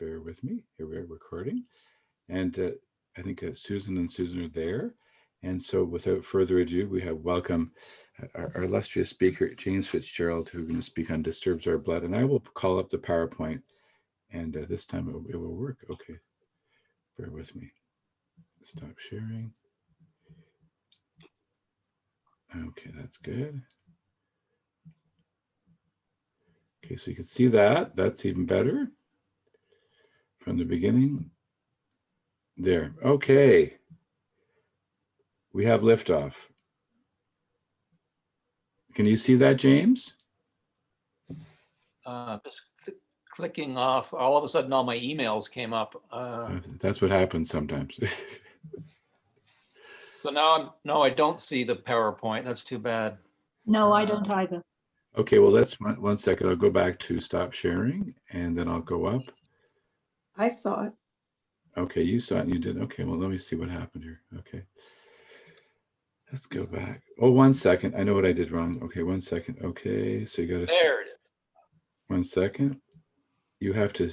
bear with me. Here we are recording. And I think Susan and Susan are there. And so without further ado, we have welcome our illustrious speaker, James Fitzgerald, who's going to speak on Disturbs Our Blood. And I will call up the PowerPoint, and this time it will work. Okay, bear with me. Stop sharing. Okay, that's good. Okay, so you can see that. That's even better. From the beginning. There. Okay. We have liftoff. Can you see that, James? Just clicking off. All of a sudden, all my emails came up. That's what happens sometimes. So now I don't see the PowerPoint. That's too bad. No, I don't either. Okay, well, let's 1 second. I'll go back to stop sharing, and then I'll go up. I saw it. Okay, you saw it and you did. Okay, well, let me see what happened here. Okay. Let's go back. Oh, 1 second. I know what I did wrong. Okay, 1 second. Okay, so you got to. There it is. 1 second. You have to.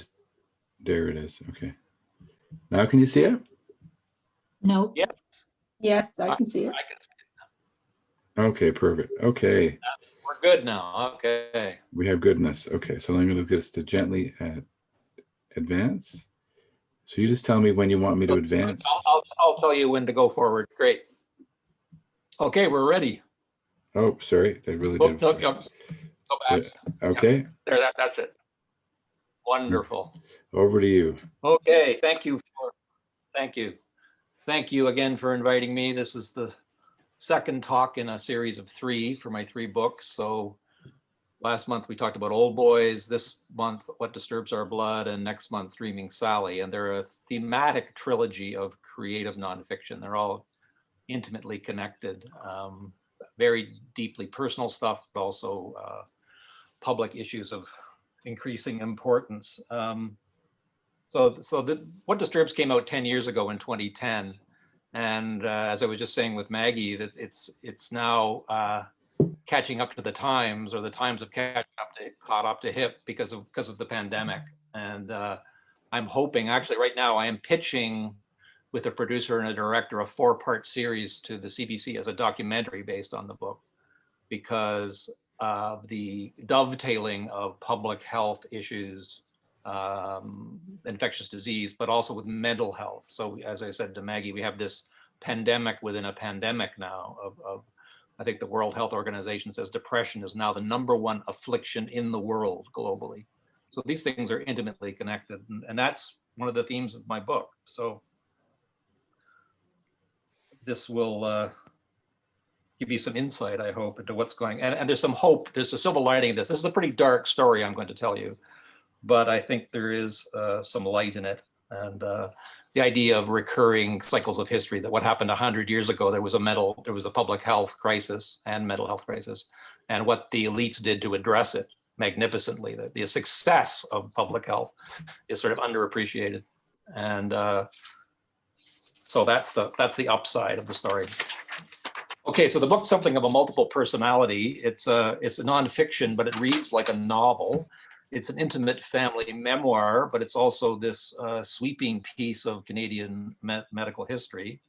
There it is. Okay. Now can you see it? No. Yes. Yes, I can see it. I can see it now. Okay, perfect. Okay. We're good now. Okay. We have goodness. Okay, so I'm going to just to gently advance. So you just tell me when you want me to advance. I'll tell you when to go forward. Great. Okay, we're ready. Oh, sorry. I really did. Go back. Okay. There, that's it. Wonderful. Over to you. Okay, thank you. Thank you again for inviting me. This is the second talk in a series of 3 for my 3 books. So last month we talked about Old Boys, this month What Disturbs Our Blood, and next month Dreaming Sally. And they're a thematic trilogy of creative nonfiction. They're all intimately connected, very deeply personal stuff, but also public issues of increasing importance. What Disturbs came out 10 years ago in 2010. And as I was just saying with Maggie, that it's now catching up to the times, or the times have caught up to hip because of the pandemic. And I'm hoping, actually right now I am pitching with a producer and a director a 4-part series to the CBC as a documentary based on the book, because of the dovetailing of public health issues, infectious disease, but also with mental health. So as I said to Maggie, we have this pandemic within a pandemic now of I think the World Health Organization says depression is now the #1 affliction in the world globally. So these things are intimately connected, and that's one of the themes of my book. So this will give you some insight, I hope, into what's going on. And there's some hope. There's a silver lining in this. This is a pretty dark story I'm going to tell you, but I think there is some light in it. And the idea of recurring cycles of history, that what happened 100 years ago, there was a public health crisis and mental health crisis, and what the elites did to address it magnificently. The success of public health is sort of underappreciated. And so that's the upside of the story. Okay, so the book's something of a multiple personality. It's a nonfiction, but it reads like a novel. It's an intimate family memoir, but it's also this sweeping piece of Canadian medical history.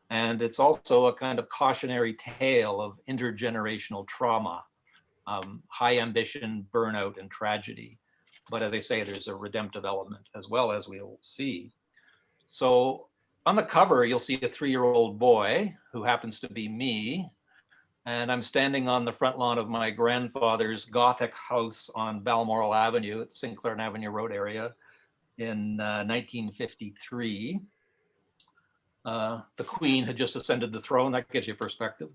And it's also a kind of cautionary tale of intergenerational trauma, high ambition, burnout, and tragedy. But as I say, there's a redemptive element as well, as we'll see. So on the cover, you'll see a 3-year-old boy who happens to be me. And I'm standing on the front lawn of my grandfather's Gothic house on Balmoral Avenue at the Sinclair and Avenue Road area in 1953. The Queen had just ascended the throne. That gives you perspective.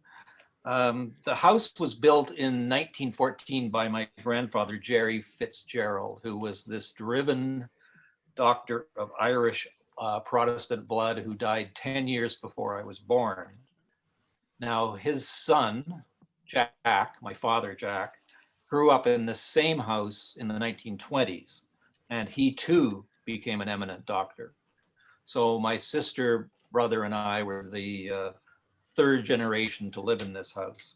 The house was built in 1914 by my grandfather, James Fitzgerald, who was this driven doctor of Irish Protestant blood who died 10 years before I was born. Now, his son, Jack, my father, Jack, grew up in the same house in the 1920s, and he too became an eminent doctor. So my sister, brother, and I were the 3rd generation to live in this house.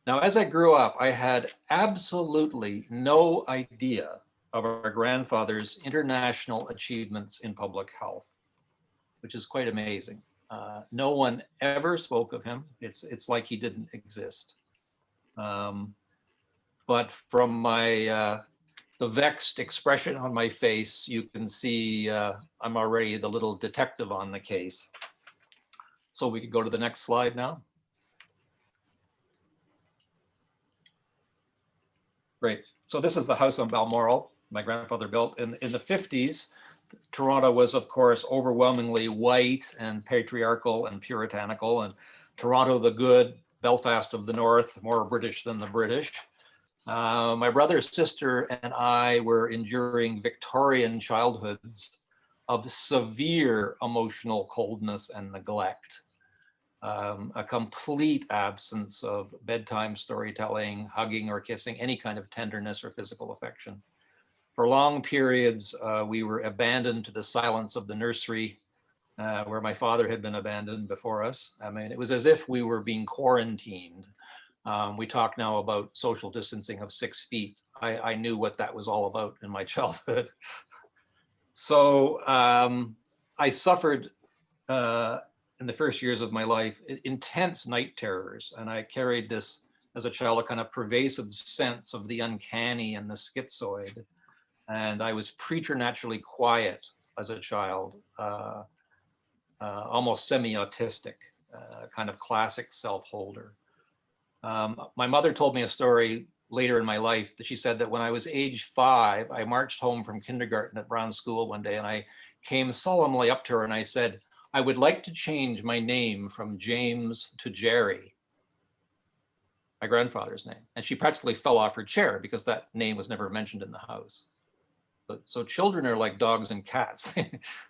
Now, as I grew up, I had absolutely no idea of our grandfather's international achievements in public health, which is quite amazing. No one ever spoke of him. It's like he didn't exist. But from my the vexed expression on my face, you can see I'm already the little detective on the case. So we could go to the next slide now. Great. So this is the house on Balmoral my grandfather built in the 50s. Toronto was, of course, overwhelmingly white and patriarchal and puritanical, and Toronto the good, Belfast of the North, more British than the British. My brother, sister, and I were enduring Victorian childhoods of severe emotional coldness and neglect. A complete absence of bedtime storytelling, hugging or kissing, any kind of tenderness or physical affection. For long periods, we were abandoned to the silence of the nursery, where my father had been abandoned before us. I mean, it was as if we were being quarantined. We talk now about social distancing of 6 feet. I knew what that was all about in my childhood. So I suffered in the first years of my life, intense night terrors. And I carried this as a child, a kind of pervasive sense of the uncanny and the schizoid. And I was preternaturally quiet as a child, almost semi-autistic, kind of classic self-holder. My mother told me a story later in my life that she said that when I was age 5, I marched home from kindergarten at Brown School one day, and I came solemnly up to her and I said, I would like to change my name from James to Jerry, my grandfather's name. And she practically fell off her chair because that name was never mentioned in the house. So children are like dogs and cats.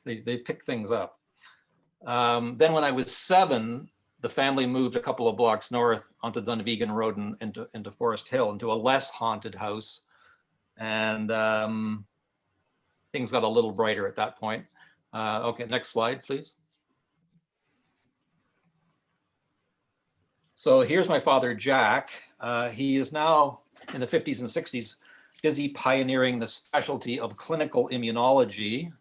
they pick things up. Then when I was 7, the family moved a couple of blocks north onto Dunvegan Road and into Forest Hill, into a less haunted house. And things got a little brighter at that point. Okay, next slide, please. So here's my father, Jack. He is now in the 50s and 60s, busy pioneering the specialty of clinical immunology,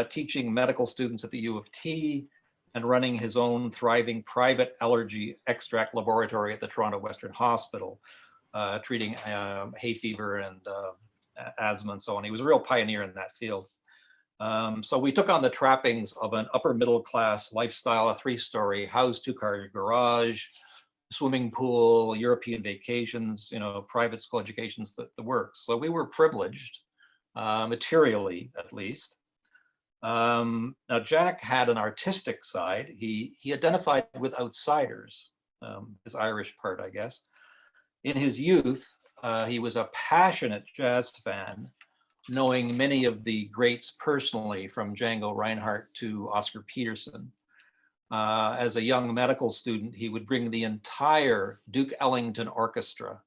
teaching medical students at the U of T, and running his own thriving private allergy extract laboratory at the Toronto Western Hospital, treating hay fever and asthma and so on. He was a real pioneer in that field. So we took on the trappings of an upper middle class lifestyle, a 3-story house, 2-car garage, swimming pool, European vacations, private school educations, the works. So we were privileged, materially at least. Now Jack had an artistic side. He identified with outsiders, his Irish part, I guess. In his youth, he was a passionate jazz fan, knowing many of the greats personally, from Django Reinhardt to Oscar Peterson. As a young medical student, he would bring the entire Duke Ellington Orchestra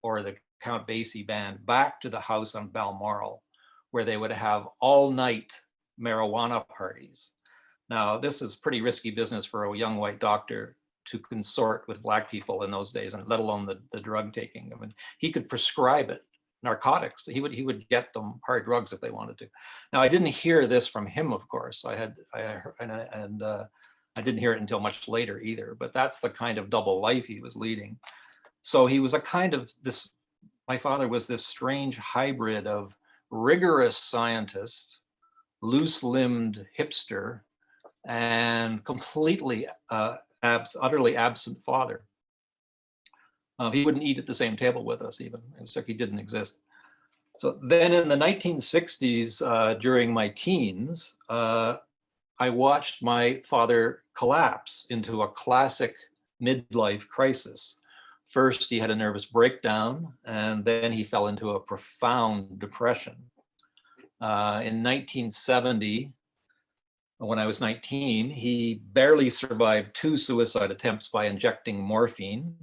or the Count Basie Band back to the house on Balmoral, where they would have all-night marijuana parties. Now, this is pretty risky business for a young white doctor to consort with Black people in those days, and let alone the drug taking. I mean, he could prescribe it. Narcotics. He would get them hard drugs if they wanted to. Now, I didn't hear this from him, of course. I didn't hear it until much later either. But that's the kind of double life he was leading. So he was a kind of this. My father was this strange hybrid of rigorous scientist, loose-limbed hipster, and completely utterly absent father. He wouldn't eat at the same table with us even. It was like he didn't exist. So then in the 1960s, during my teens, I watched my father collapse into a classic midlife crisis. First, he had a nervous breakdown, and then he fell into a profound depression. In 1970, when I was 19, he barely survived 2 suicide attempts by injecting morphine.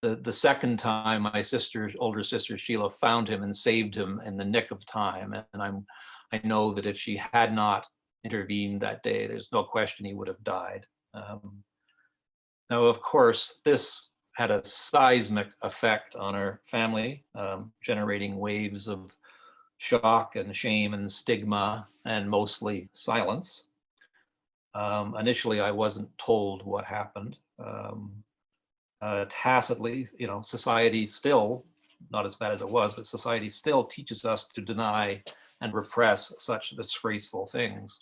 The second time, my older sister Sheila found him and saved him in the nick of time. And I know that if she had not intervened that day, there's no question he would have died. Now, of course, this had a seismic effect on our family, generating waves of shock and shame and stigma and mostly silence. Initially, I wasn't told what happened. Tacitly, society still, not as bad as it was, but society still teaches us to deny and repress such disgraceful things.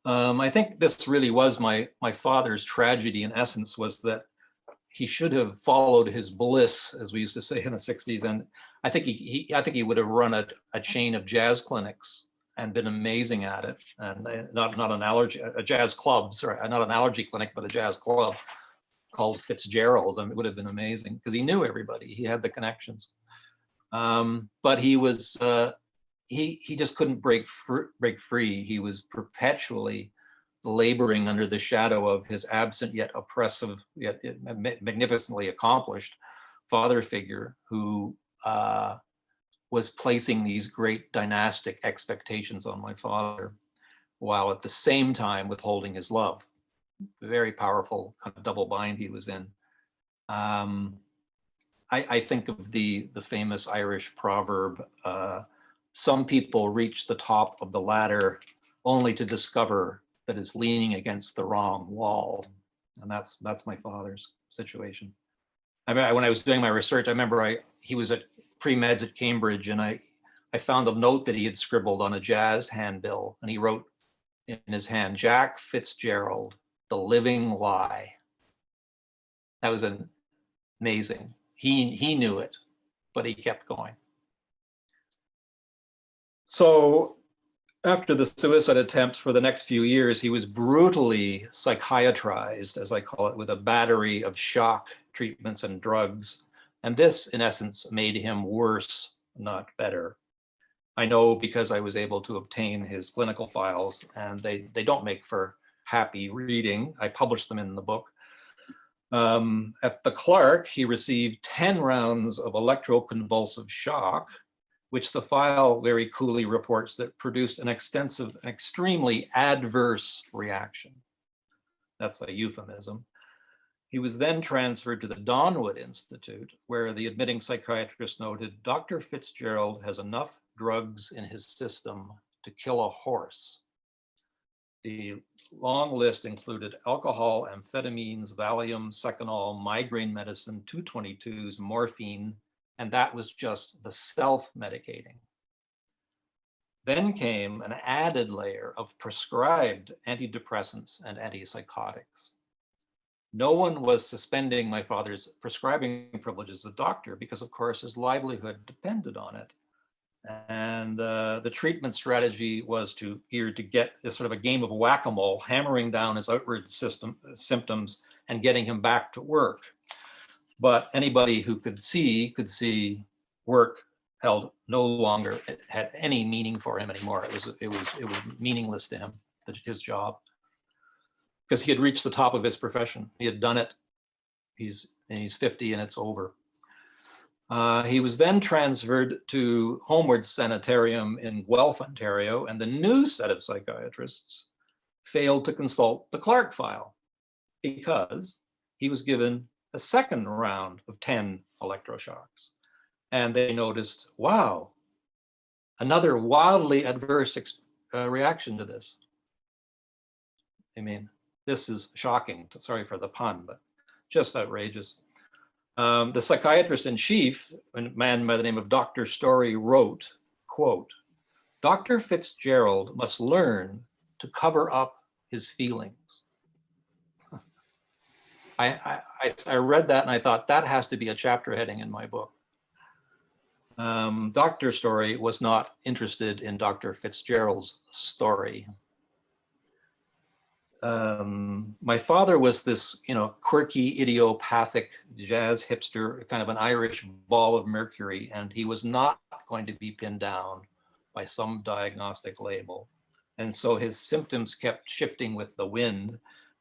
I think this really was my father's tragedy in essence, was that he should have followed his bliss, as we used to say in the 60s. And I think he would have run a chain of jazz clinics and been amazing at it. And not an allergy, a jazz club, sorry, not an allergy clinic, but a jazz club called Fitzgerald. I mean, it would have been amazing because he knew everybody. He had the connections. But he was, he just couldn't break free. He was perpetually laboring under the shadow of his absent yet oppressive, yet magnificently accomplished father figure who was placing these great dynastic expectations on my father, while at the same time withholding his love. Very powerful kind of double bind he was in. I think of the famous Irish proverb, some people reach the top of the ladder only to discover that it's leaning against the wrong wall. And that's my father's situation. I mean, when I was doing my research, I remember he was at pre-meds at Cambridge, and I found a note that he had scribbled on a jazz handbill, and he wrote in his hand, Jack Fitzgerald, the living lie. That was amazing. He knew it, but he kept going. So after the suicide attempts for the next few years, he was brutally psychiatrized, as I call it, with a battery of shock treatments and drugs. And this, in essence, made him worse, not better. I know because I was able to obtain his clinical files, and they don't make for happy reading. I published them in the book. At the Clark, he received 10 rounds of electroconvulsive shock, which the file very coolly reports that produced an extremely adverse reaction. That's a euphemism. He was then transferred to the Donwood Institute, where the admitting psychiatrist noted, Dr. Fitzgerald has enough drugs in his system to kill a horse. The long list included alcohol, amphetamines, Valium, Seconal, migraine medicine, 222s, morphine, and that was just the self-medicating. Then came an added layer of prescribed antidepressants and antipsychotics. No one was suspending my father's prescribing privileges as a doctor because, of course, his livelihood depended on it. And the treatment strategy was geared to get a sort of a game of whack-a-mole, hammering down his outward symptoms and getting him back to work. But anybody who could see work held no longer had any meaning for him anymore. It was meaningless to him, his job, because he had reached the top of his profession. He had done it. He's 50 and it's over. He was then transferred to Homeward Sanitarium in Guelph, Ontario, and the new set of psychiatrists failed to consult the Clark file because he was given a second round of 10 electroshocks. And they noticed, wow, another wildly adverse reaction to this. I mean, this is shocking. Sorry for the pun, but just outrageous. The psychiatrist in chief, a man by the name of Dr. Story, wrote, quote, Dr. Fitzgerald must learn to cover up his feelings. I read that and I thought that has to be a chapter heading in my book. Dr. Story was not interested in Dr. Fitzgerald's story. My father was this, quirky, idiopathic jazz hipster, kind of an Irish ball of mercury, and he was not going to be pinned down by some diagnostic label. And so his symptoms kept shifting with the wind.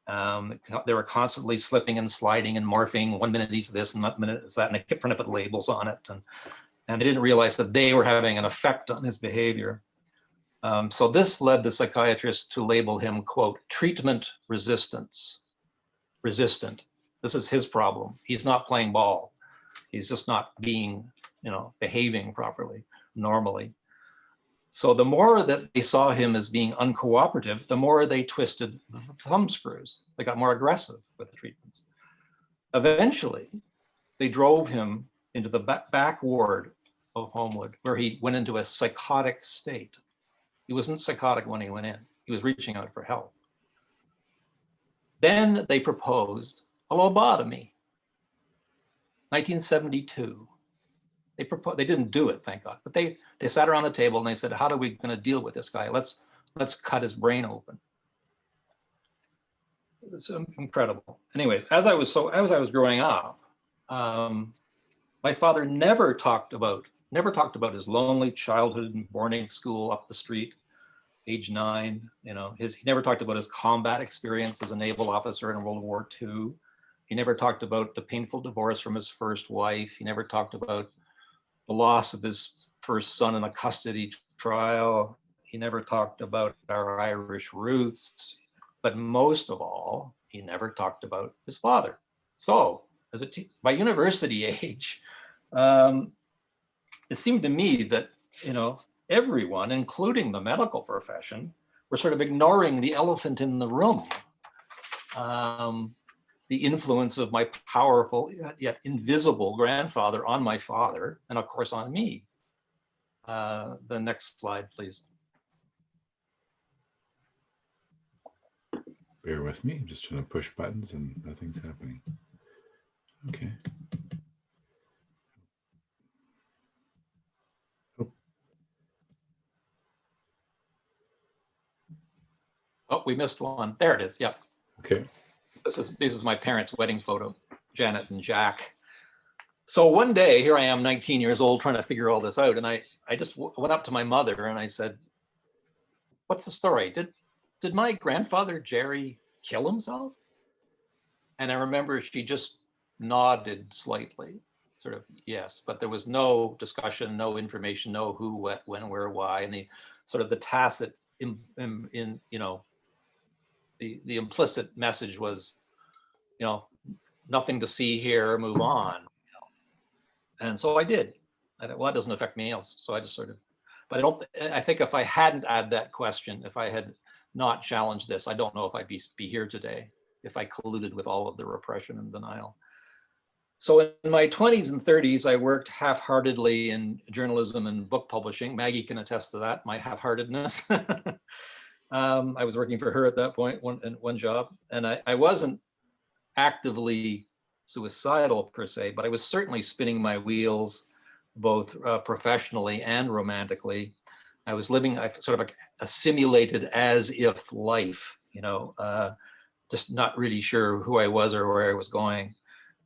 They were constantly slipping and sliding and morphing. 1 minute he's this and that minute it's that, and they kept trying to put labels on it. And they didn't realize that they were having an effect on his behavior. So this led the psychiatrist to label him, quote, treatment resistant. The This is his problem. He's not playing ball. He's just not being, behaving properly, normally. So the more that they saw him as being uncooperative, the more they twisted the thumb screws. They got more aggressive with the treatments. Eventually, they drove him into the back ward of Homewood, where he went into a psychotic state. He wasn't psychotic when he went in. He was reaching out for help. Then they proposed a lobotomy. 1972. They didn't do it, thank God, but they sat around the table and they said, how are we going to deal with this guy? Let's cut his brain open. It was incredible. Anyways, as I was growing up, my father never talked about his lonely childhood and boarding school up the street, age 9. He never talked about his combat experience as a naval officer in World War II. He never talked about the painful divorce from his first wife. He never talked about the loss of his first son in a custody trial. He never talked about our Irish roots, but most of all, he never talked about his father. So, by university age, it seemed to me that everyone, including the medical profession, were sort of ignoring the elephant in the room. The influence of my powerful yet invisible grandfather on my father, and of course on me. The next slide, please. Bear with me, I'm just trying to push buttons and nothing's happening. Okay. Oh, we missed one. There it is. Yep. Okay. This is my parents' wedding photo, Janet and Jack. So one day, here I am, 19 years old, trying to figure all this out. And I just went up to my mother and I said, what's the story? Did my grandfather, Jerry, kill himself? And I remember she just nodded slightly, sort of, yes, but there was no discussion, no information, no who, what, when, where, why, and the sort of the tacit, the implicit message was, nothing to see here, move on. And so I did. Well, that doesn't affect me else. So I just sort of, but I think if I hadn't had that question, if I had not challenged this, I don't know if I'd be here today, if I colluded with all of the repression and denial. So in my 20s and 30s, I worked half-heartedly in journalism and book publishing. Maggie can attest to that, my half-heartedness. I was working for her at that point, one job, and I wasn't actively suicidal per se, but I was certainly spinning my wheels, both professionally and romantically. I was living sort of a simulated as if life, just not really sure who I was or where I was going.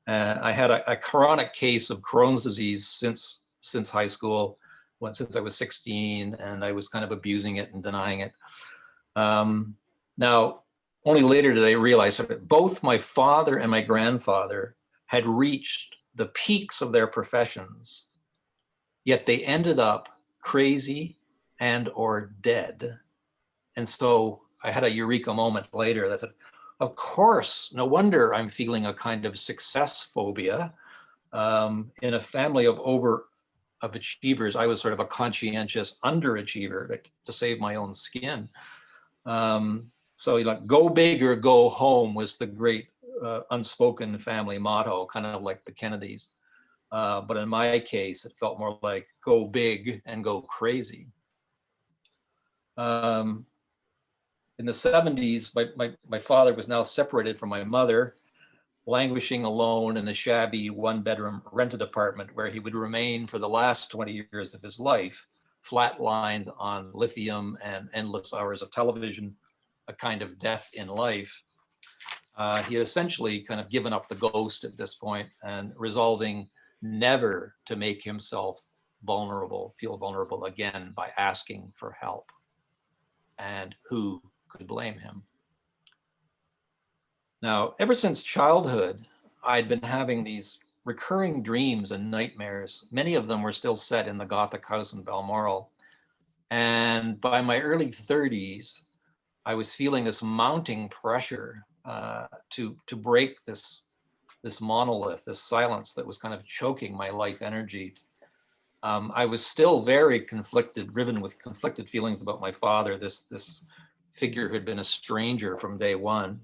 I had a chronic case of Crohn's disease since high school, since I was 16, and I was kind of abusing it and denying it. Now, only later did I realize that both my father and my grandfather had reached the peaks of their professions, yet they ended up crazy and or dead. And so I had a eureka moment later that said, of course, no wonder I'm feeling a kind of success phobia. In a family of achievers, I was sort of a conscientious underachiever to save my own skin. So go big or go home was the great unspoken family motto, kind of like the Kennedys. But in my case, it felt more like go big and go crazy. In the 70s, my father was now separated from my mother, languishing alone in a shabby one-bedroom rented apartment where he would remain for the last 20 years of his life, flatlined on lithium and endless hours of television, a kind of death in life. He had essentially kind of given up the ghost at this point and resolving never to make himself feel vulnerable again by asking for help. And who could blame him? Now, ever since childhood, I'd been having these recurring dreams and nightmares. Many of them were still set in the Gothic house in Balmoral. And by my early 30s, I was feeling this mounting pressure to break this this monolith, this silence that was kind of choking my life energy. I was still very conflicted, driven with conflicted feelings about my father, this figure who had been a stranger from day one.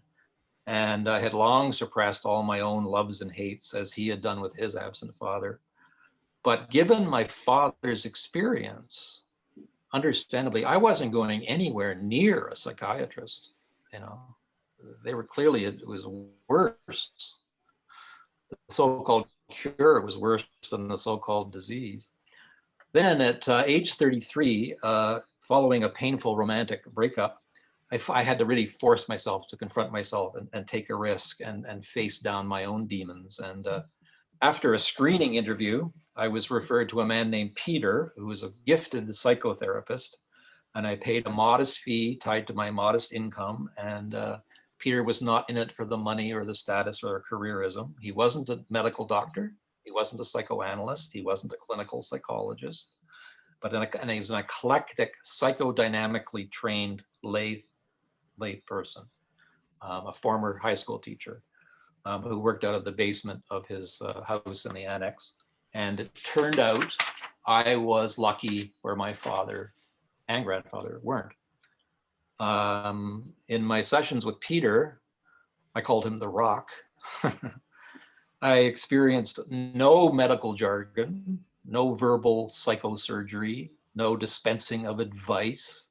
And I had long suppressed all my own loves and hates as he had done with his absent father. But given my father's experience, understandably, I wasn't going anywhere near a psychiatrist. You know, they were clearly, it was worse. The so-called cure was worse than the so-called disease. Then at age 33, following a painful romantic breakup, I had to really force myself to confront myself and take a risk and face down my own demons. And after a screening interview, I was referred to a man named Peter, who was a gifted psychotherapist. And I paid a modest fee tied to my modest income. And Peter was not in it for the money or the status or careerism. He wasn't a medical doctor. He wasn't a psychoanalyst. He wasn't a clinical psychologist. But he was an eclectic, psychodynamically trained lay person, a former high school teacher who worked out of the basement of his house in the annex. And it turned out I was lucky where my father and grandfather weren't. In my sessions with Peter, I called him the Rock. I experienced no medical jargon, no verbal psychosurgery, no dispensing of advice,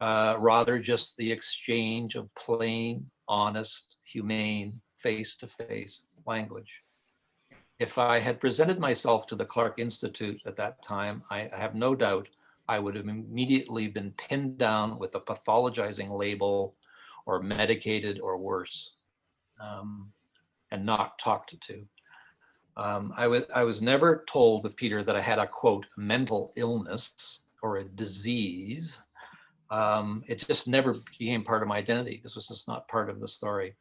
rather just the exchange of plain, honest, humane, face-to-face language. If I had presented myself to the Clark Institute at that time, I have no doubt I would have immediately been pinned down with a pathologizing label or medicated or worse, and not talked to. I was never told with Peter that I had a, quote, mental illness or a disease. It just never became part of my identity. This was just not part of the story.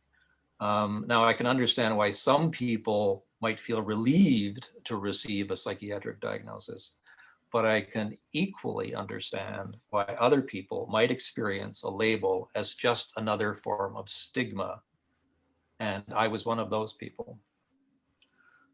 Now I can understand why some people might feel relieved to receive a psychiatric diagnosis, but I can equally understand why other people might experience a label as just another form of stigma. And I was one of those people.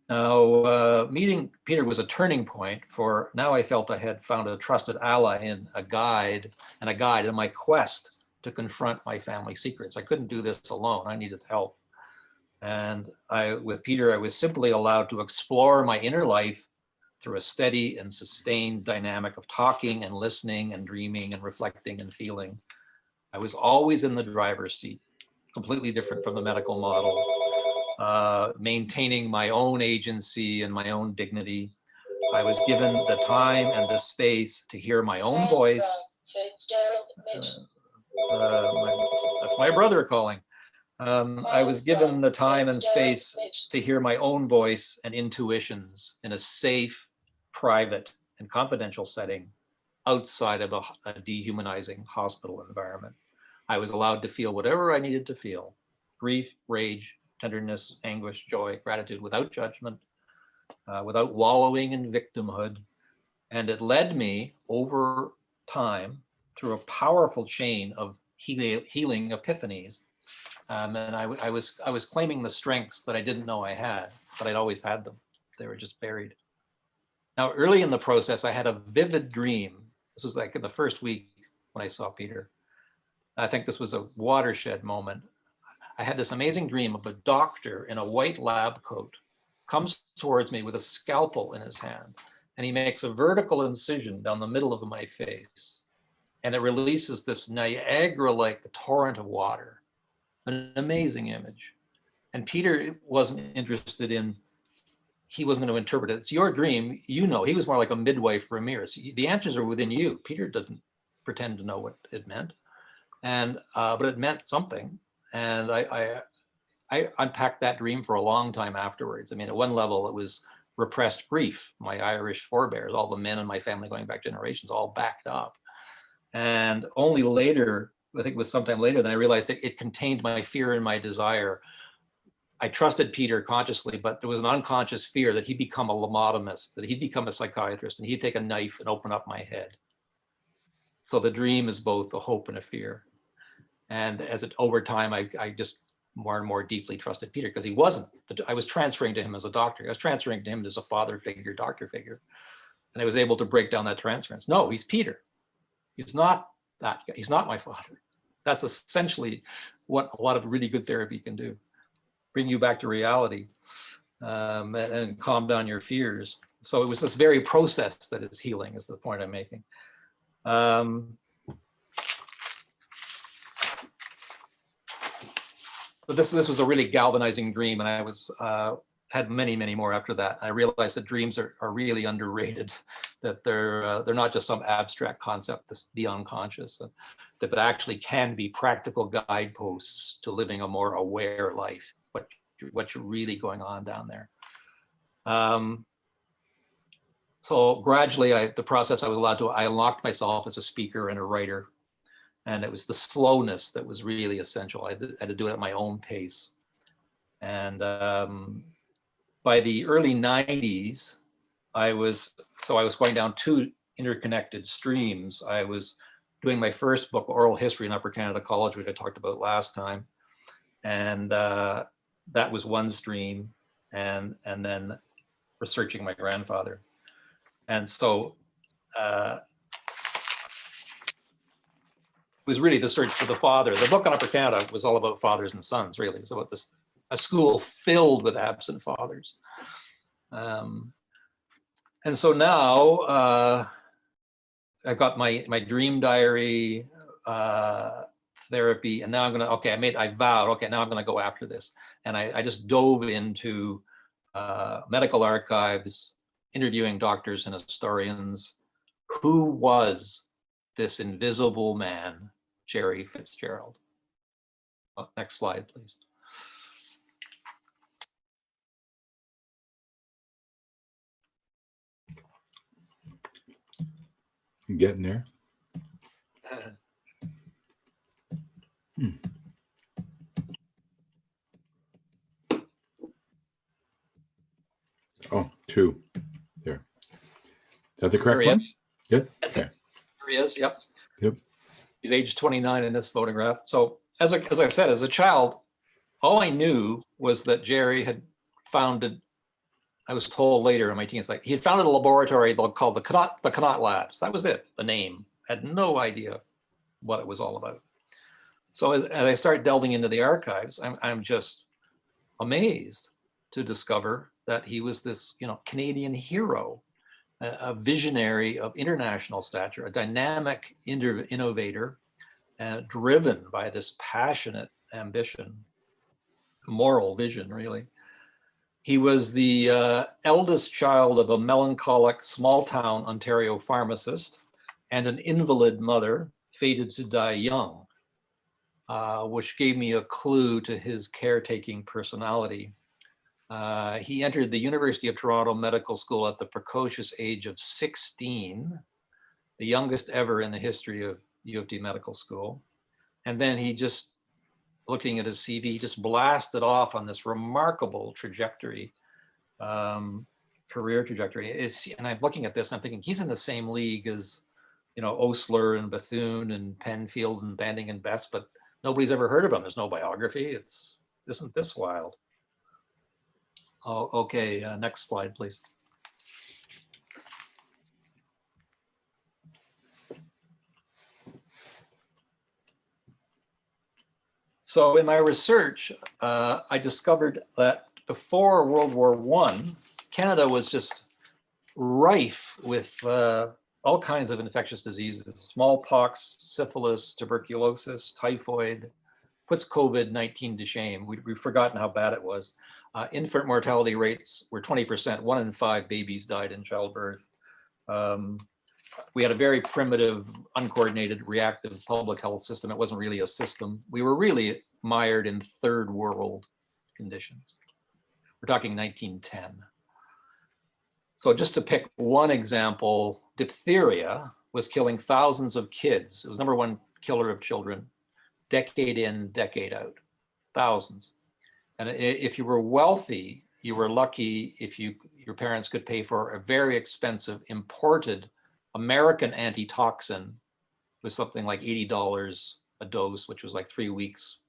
Now, meeting Peter was a turning point, for now I felt I had found a trusted ally in a guide in my quest to confront my family secrets. I couldn't do this alone. I needed help. And with Peter, I was simply allowed to explore my inner life through a steady and sustained dynamic of talking and listening and dreaming and reflecting and feeling. I was always in the driver's seat, completely different from the medical model, maintaining my own agency and my own dignity. I was given the time and the space to hear my own voice. That's my brother calling. I was given the time and space to hear my own voice and intuitions in a safe, private, and confidential setting outside of a dehumanizing hospital environment. I was allowed to feel whatever I needed to feel: grief, rage, tenderness, anguish, joy, gratitude, without judgment, without wallowing in victimhood. And it led me over time through a powerful chain of healing epiphanies. And I was claiming the strengths that I didn't know I had, but I'd always had them. They were just buried. Now, early in the process, I had a vivid dream. This was like in the first week when I saw Peter. I think this was a watershed moment. I had this amazing dream of a doctor in a white lab coat comes towards me with a scalpel in his hand, and he makes a vertical incision down the middle of my face, and it releases this Niagara-like torrent of water. An amazing image. And Peter wasn't interested in, he wasn't going to interpret it. It's your dream, you know. He was more like a midwife for Amir. So the answers are within you. Peter doesn't pretend to know what it meant. And but it meant something. And I unpacked that dream for a long time afterwards. I mean, at one level, it was repressed grief. My Irish forebears, all the men in my family going back generations, all backed up. And only later, I think it was sometime later, that I realized that it contained my fear and my desire. I trusted Peter consciously, but there was an unconscious fear that he'd become a lobotomist, that he'd become a psychiatrist, and he'd take a knife and open up my head. So the dream is both a hope and a fear. And as it over time, I just more and more deeply trusted Peter, because he wasn't. I was transferring to him as a doctor. I was transferring to him as a father figure, doctor figure. And I was able to break down that transference. No, he's Peter. He's not that guy. He's not my father. That's essentially what a lot of really good therapy can do. Bring you back to reality, and calm down your fears. So it was this very process that is healing, is the point I'm making. But this was a really galvanizing dream, and I was had many more after that. I realized that dreams are really underrated, that they're not just some abstract concept, the unconscious, that actually can be practical guideposts to living a more aware life, what's really going on down there. So gradually, the process I was allowed to, I unlocked myself as a speaker and a writer. And it was the slowness that was really essential. I had to do it at my own pace. And by the early 90s, I was going down two interconnected streams. I was doing my first book, Oral History in Upper Canada College, which I talked about last time. And that was one stream, and then researching my grandfather. And so it was really the search for the father. The book on Upper Canada was all about fathers and sons, really. It was about a school filled with absent fathers. And so now I've got my dream diary, therapy, and now I'm gonna, I vowed, okay, now I'm gonna go after this. And I just dove into medical archives, interviewing doctors and historians. Who was this invisible man, Jerry Fitzgerald? Oh, next slide, please. I'm getting there. Oh, two. There. Is that the correct one? Good. Okay. There he is. Yep. Yep. He's age 29 in this photograph. So as I said, as a child, all I knew was that Jerry had founded, I was told later in my teens, like he had founded a laboratory called the Connaught Labs. That was it, the name. I had no idea what it was all about. So as I start delving into the archives, I'm just amazed to discover that he was this, Canadian hero, a visionary of international stature, a dynamic innovator, driven by this passionate ambition, moral vision, really. He was the eldest child of a melancholic small-town Ontario pharmacist and an invalid mother fated to die young, which gave me a clue to his caretaking personality. He entered the University of Toronto Medical School at the precocious age of 16, the youngest ever in the history of U of T Medical School. And then he just, looking at his CV, he just blasted off on this remarkable trajectory, career trajectory. And I'm looking at this and I'm thinking, he's in the same league as, Osler and Bethune and Penfield and Banting and Best, but nobody's ever heard of him. There's no biography. Isn't this wild? Oh, okay, next slide, please. So in my research, I discovered that before World War I, Canada was just rife with all kinds of infectious diseases: smallpox, syphilis, tuberculosis, typhoid. Puts COVID-19 to shame. We've forgotten how bad it was. Infant mortality rates were 20%. 1 in 5 babies died in childbirth. We had a very primitive, uncoordinated, reactive public health system. It wasn't really a system. We were really mired in third world conditions. We're talking 1910. So just to pick one example, diphtheria was killing thousands of kids. It was #1 killer of children, decade in, decade out, thousands. And if you were wealthy, you were lucky if your parents could pay for a very expensive imported American antitoxin with something like $80 a dose, which was like 3 weeks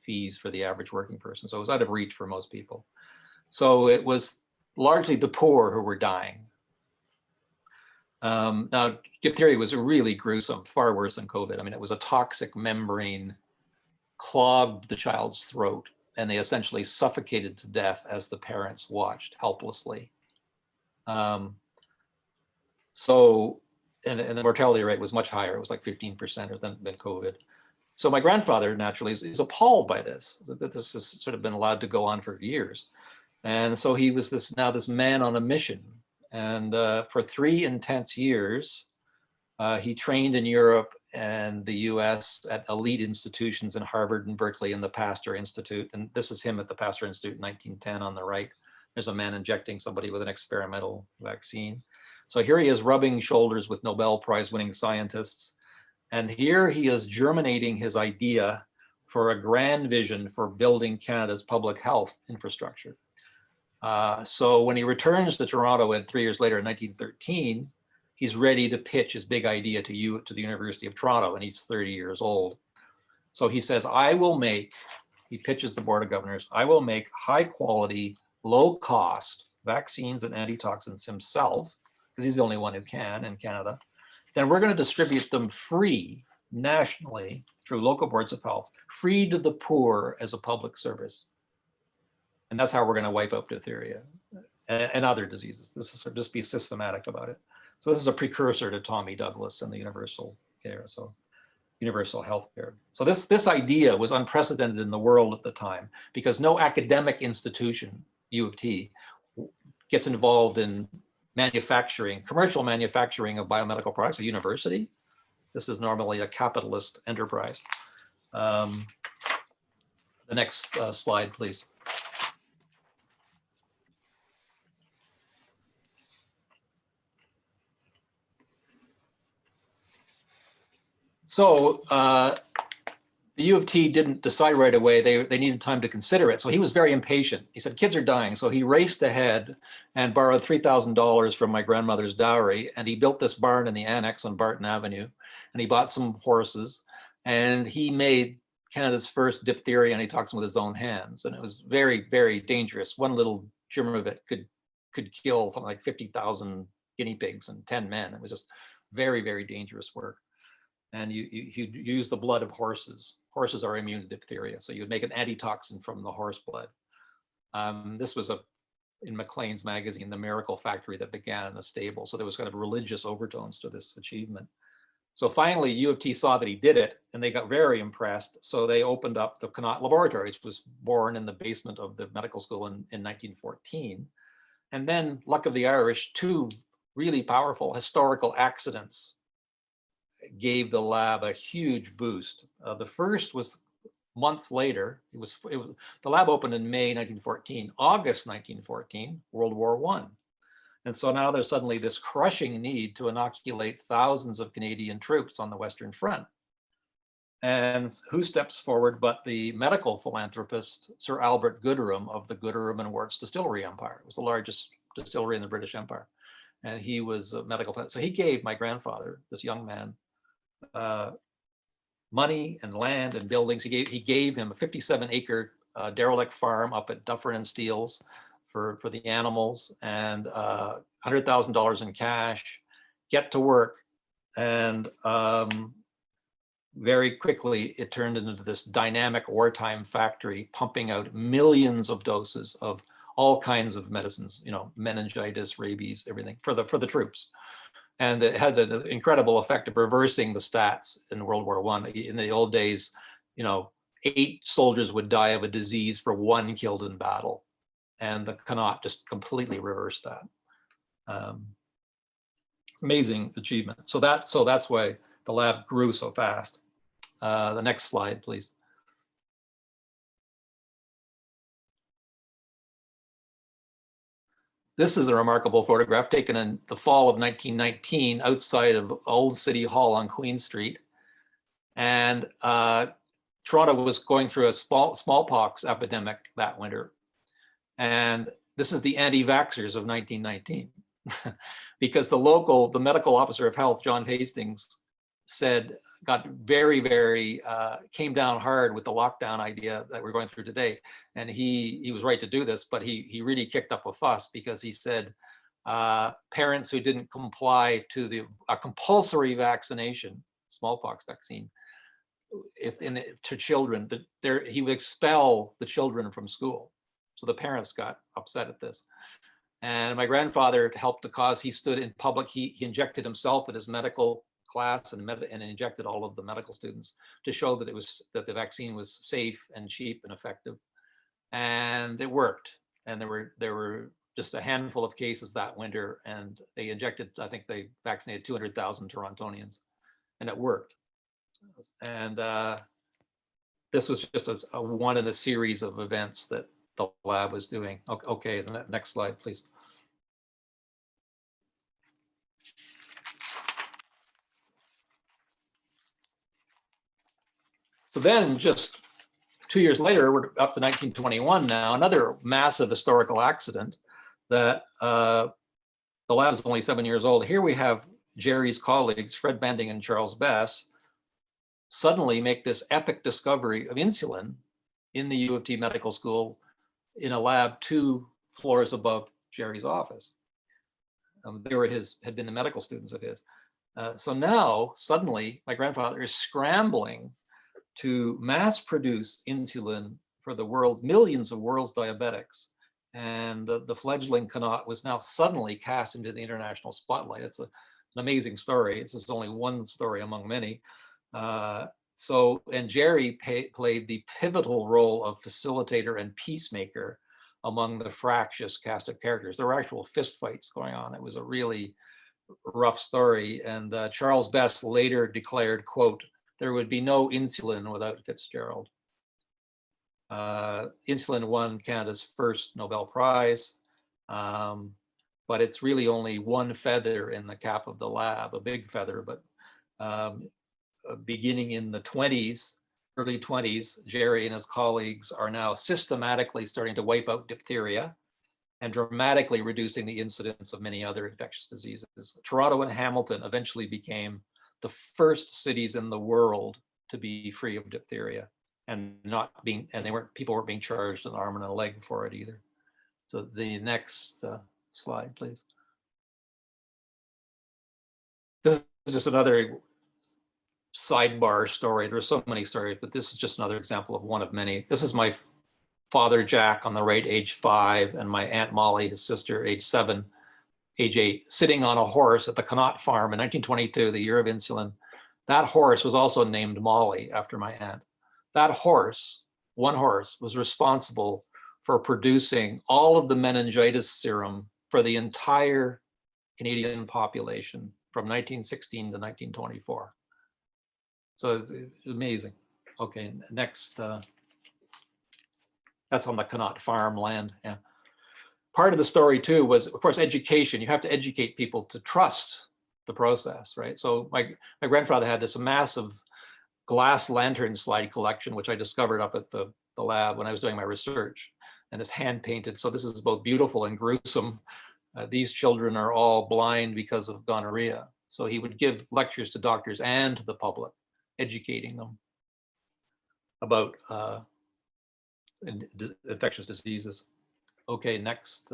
fees for the average working person. So it was out of reach for most people. So it was largely the poor who were dying. Now, diphtheria was really gruesome, far worse than COVID. I mean, it was a toxic membrane, clogged the child's throat, and they essentially suffocated to death as the parents watched helplessly. So, and the mortality rate was much higher. It was like 15% than COVID. So my grandfather naturally is appalled by this, that this has sort of been allowed to go on for years. And so he was this man on a mission. And for 3 intense years, he trained in Europe and the US at elite institutions in Harvard and Berkeley and the Pasteur Institute. And this is him at the Pasteur Institute in 1910 on the right. There's a man injecting somebody with an experimental vaccine. So here he is rubbing shoulders with Nobel Prize winning scientists. And here he is germinating his idea for a grand vision for building Canada's public health infrastructure. So when he returns to Toronto 3 years later in 1913, he's ready to pitch his big idea to the University of Toronto, and he's 30 years old. So he says, he pitches the Board of Governors, I will make high quality, low cost vaccines and antitoxins himself, because he's the only one who can in Canada. Then we're going to distribute them free nationally through local boards of health, free to the poor as a public service. And that's how we're going to wipe out diphtheria and other diseases. This is just be systematic about it. So this is a precursor to Tommy Douglas and the universal care, so universal health care. So this idea was unprecedented in the world at the time because no academic institution, U of T, gets involved in manufacturing, commercial manufacturing of biomedical products, a university. This is normally a capitalist enterprise. The next slide, please. So the U of T didn't decide right away. They needed time to consider it. So he was very impatient. He said, kids are dying. So he raced ahead and borrowed $3,000 from my grandmother's dowry. And he built this barn in the annex on Barton Avenue. And he bought some horses. And he made Canada's first diphtheria antitoxin with his own hands. And it was very, very dangerous. One little germ of it could kill something like 50,000 guinea pigs and 10 men. It was just very, very dangerous work. And you use the blood of horses. Horses are immune to diphtheria. So you would make an antitoxin from the horse blood. This was in Maclean's magazine, The Miracle Factory, that began in the stable. So there was kind of religious overtones to this achievement. So finally, U of T saw that he did it and they got very impressed. So they opened up the Connaught Laboratories, was born in the basement of the medical school in 1914. And then, luck of the Irish, 2 really powerful historical accidents gave the lab a huge boost. The first was months later. The lab opened in May 1914. August 1914, World War I. And so now there's suddenly this crushing need to inoculate thousands of Canadian troops on the Western Front. And who steps forward but the medical philanthropist, Sir Albert Gooderham of the Gooderham and Worts Distillery Empire. It was the largest distillery in the British Empire. And he was a medical philanthropist. So he gave my grandfather, this young man, money and land and buildings. He gave him a 57-acre derelict farm up at Dufferin and Steeles for the animals, and $100,000 in cash. Get to work. And very quickly it turned into this dynamic wartime factory, pumping out millions of doses of all kinds of medicines, meningitis, rabies, everything for the troops. And it had an incredible effect of reversing the stats in World War I. In the old days, 8 soldiers would die of a disease for 1 killed in battle. And the Connaught just completely reversed that. Amazing achievement. So that's why the lab grew so fast. The next slide, please. This is a remarkable photograph taken in the fall of 1919 outside of Old City Hall on Queen Street. And Toronto was going through a smallpox epidemic that winter. And this is the anti-vaxxers of 1919. Because the medical officer of health, John Hastings, said, got very, very, came down hard with the lockdown idea that we're going through today. And he was right to do this, but he really kicked up a fuss because he said parents who didn't comply to a compulsory vaccination, smallpox vaccine, to children, that he would expel the children from school. So the parents got upset at this. And my grandfather helped the cause. He stood in public. He injected himself at his medical class and injected all of the medical students to show that the vaccine was safe and cheap and effective. And it worked. And there were just a handful of cases that winter, and they injected, I think they vaccinated 200,000 Torontonians, and it worked. And this was just a one in a series of events that the lab was doing. Okay, the next slide, please. So then just 2 years later, we're up to 1921 now, another massive historical accident that the lab is only 7 years old. Here we have Jerry's colleagues, Fred Bending and Charles Bess, suddenly make this epic discovery of insulin in the U of T Medical School in a lab 2 floors above Jerry's office. They had been the medical students of his. So now suddenly my grandfather is scrambling to mass produce insulin for the world's millions of world's diabetics. And the fledgling Connaught was now suddenly cast into the international spotlight. It's an amazing story. It's just only one story among many. And Jerry played the pivotal role of facilitator and peacemaker among the fractious cast of characters. There were actual fistfights going on. It was a really rough story. And Charles Bess later declared, quote, "There would be no insulin without Fitzgerald." Insulin won Canada's first Nobel Prize, but it's really only one feather in the cap of the lab, a big feather, but beginning in the early 20s, Jerry and his colleagues are now systematically starting to wipe out diphtheria and dramatically reducing the incidence of many other infectious diseases. Toronto and Hamilton eventually became the first cities in the world to be free of diphtheria, and people weren't being charged an arm and a leg for it either. So the next slide, please. This is just another sidebar story. There's so many stories, but this is just another example of one of many. This is my father, Jack, on the right, age 5, and my Aunt Molly, his sister, age 7, age 8, sitting on a horse at the Connaught farm in 1922, the year of insulin. That horse was also named Molly after my aunt. That horse, one horse, was responsible for producing all of the meningitis serum for the entire Canadian population from 1916 to 1924. So it's amazing. Okay, next. That's on the Connaught farmland. Yeah. Part of the story too was, of course, education. You have to educate people to trust the process, right? So my grandfather had this massive glass lantern slide collection, which I discovered up at the lab when I was doing my research, and it's hand painted. So this is both beautiful and gruesome. These children are all blind because of gonorrhea. So he would give lectures to doctors and to the public, educating them about infectious diseases. Okay, next.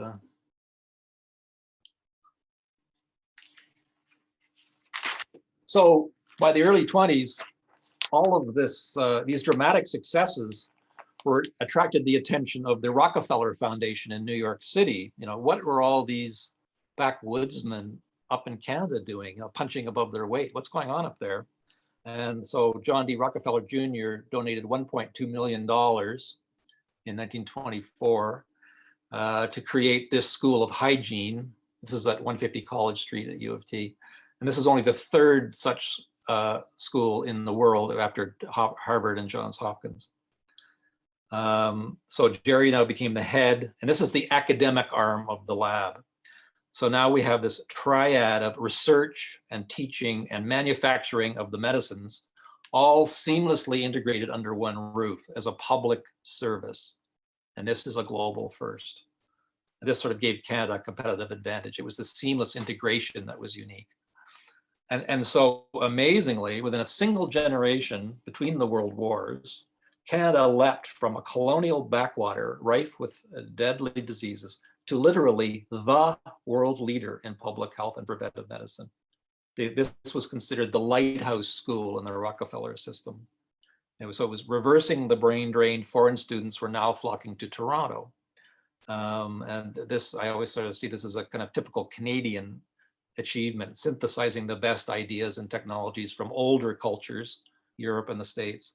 So by the early 20s, all of these dramatic successes attracted the attention of the Rockefeller Foundation in New York City. You know, what were all these backwoodsmen up in Canada doing, punching above their weight? What's going on up there? And so John D. Rockefeller Jr. donated $1.2 million in 1924 to create this school of hygiene. This is at 150 College Street at U of T. And this is only the third such school in the world after Harvard and Johns Hopkins. So Jerry now became the head, and this is the academic arm of the lab. So now we have this triad of research and teaching and manufacturing of the medicines, all seamlessly integrated under one roof as a public service. And this is a global first. And this sort of gave Canada a competitive advantage. It was the seamless integration that was unique. And so amazingly, within a single generation between the world wars, Canada leapt from a colonial backwater rife with deadly diseases to literally the world leader in public health and preventive medicine. This was considered the lighthouse school in the Rockefeller system. So it was reversing the brain drain. Foreign students were now flocking to Toronto. And this, I always sort of see this as a kind of typical Canadian achievement, synthesizing the best ideas and technologies from older cultures, Europe and the States,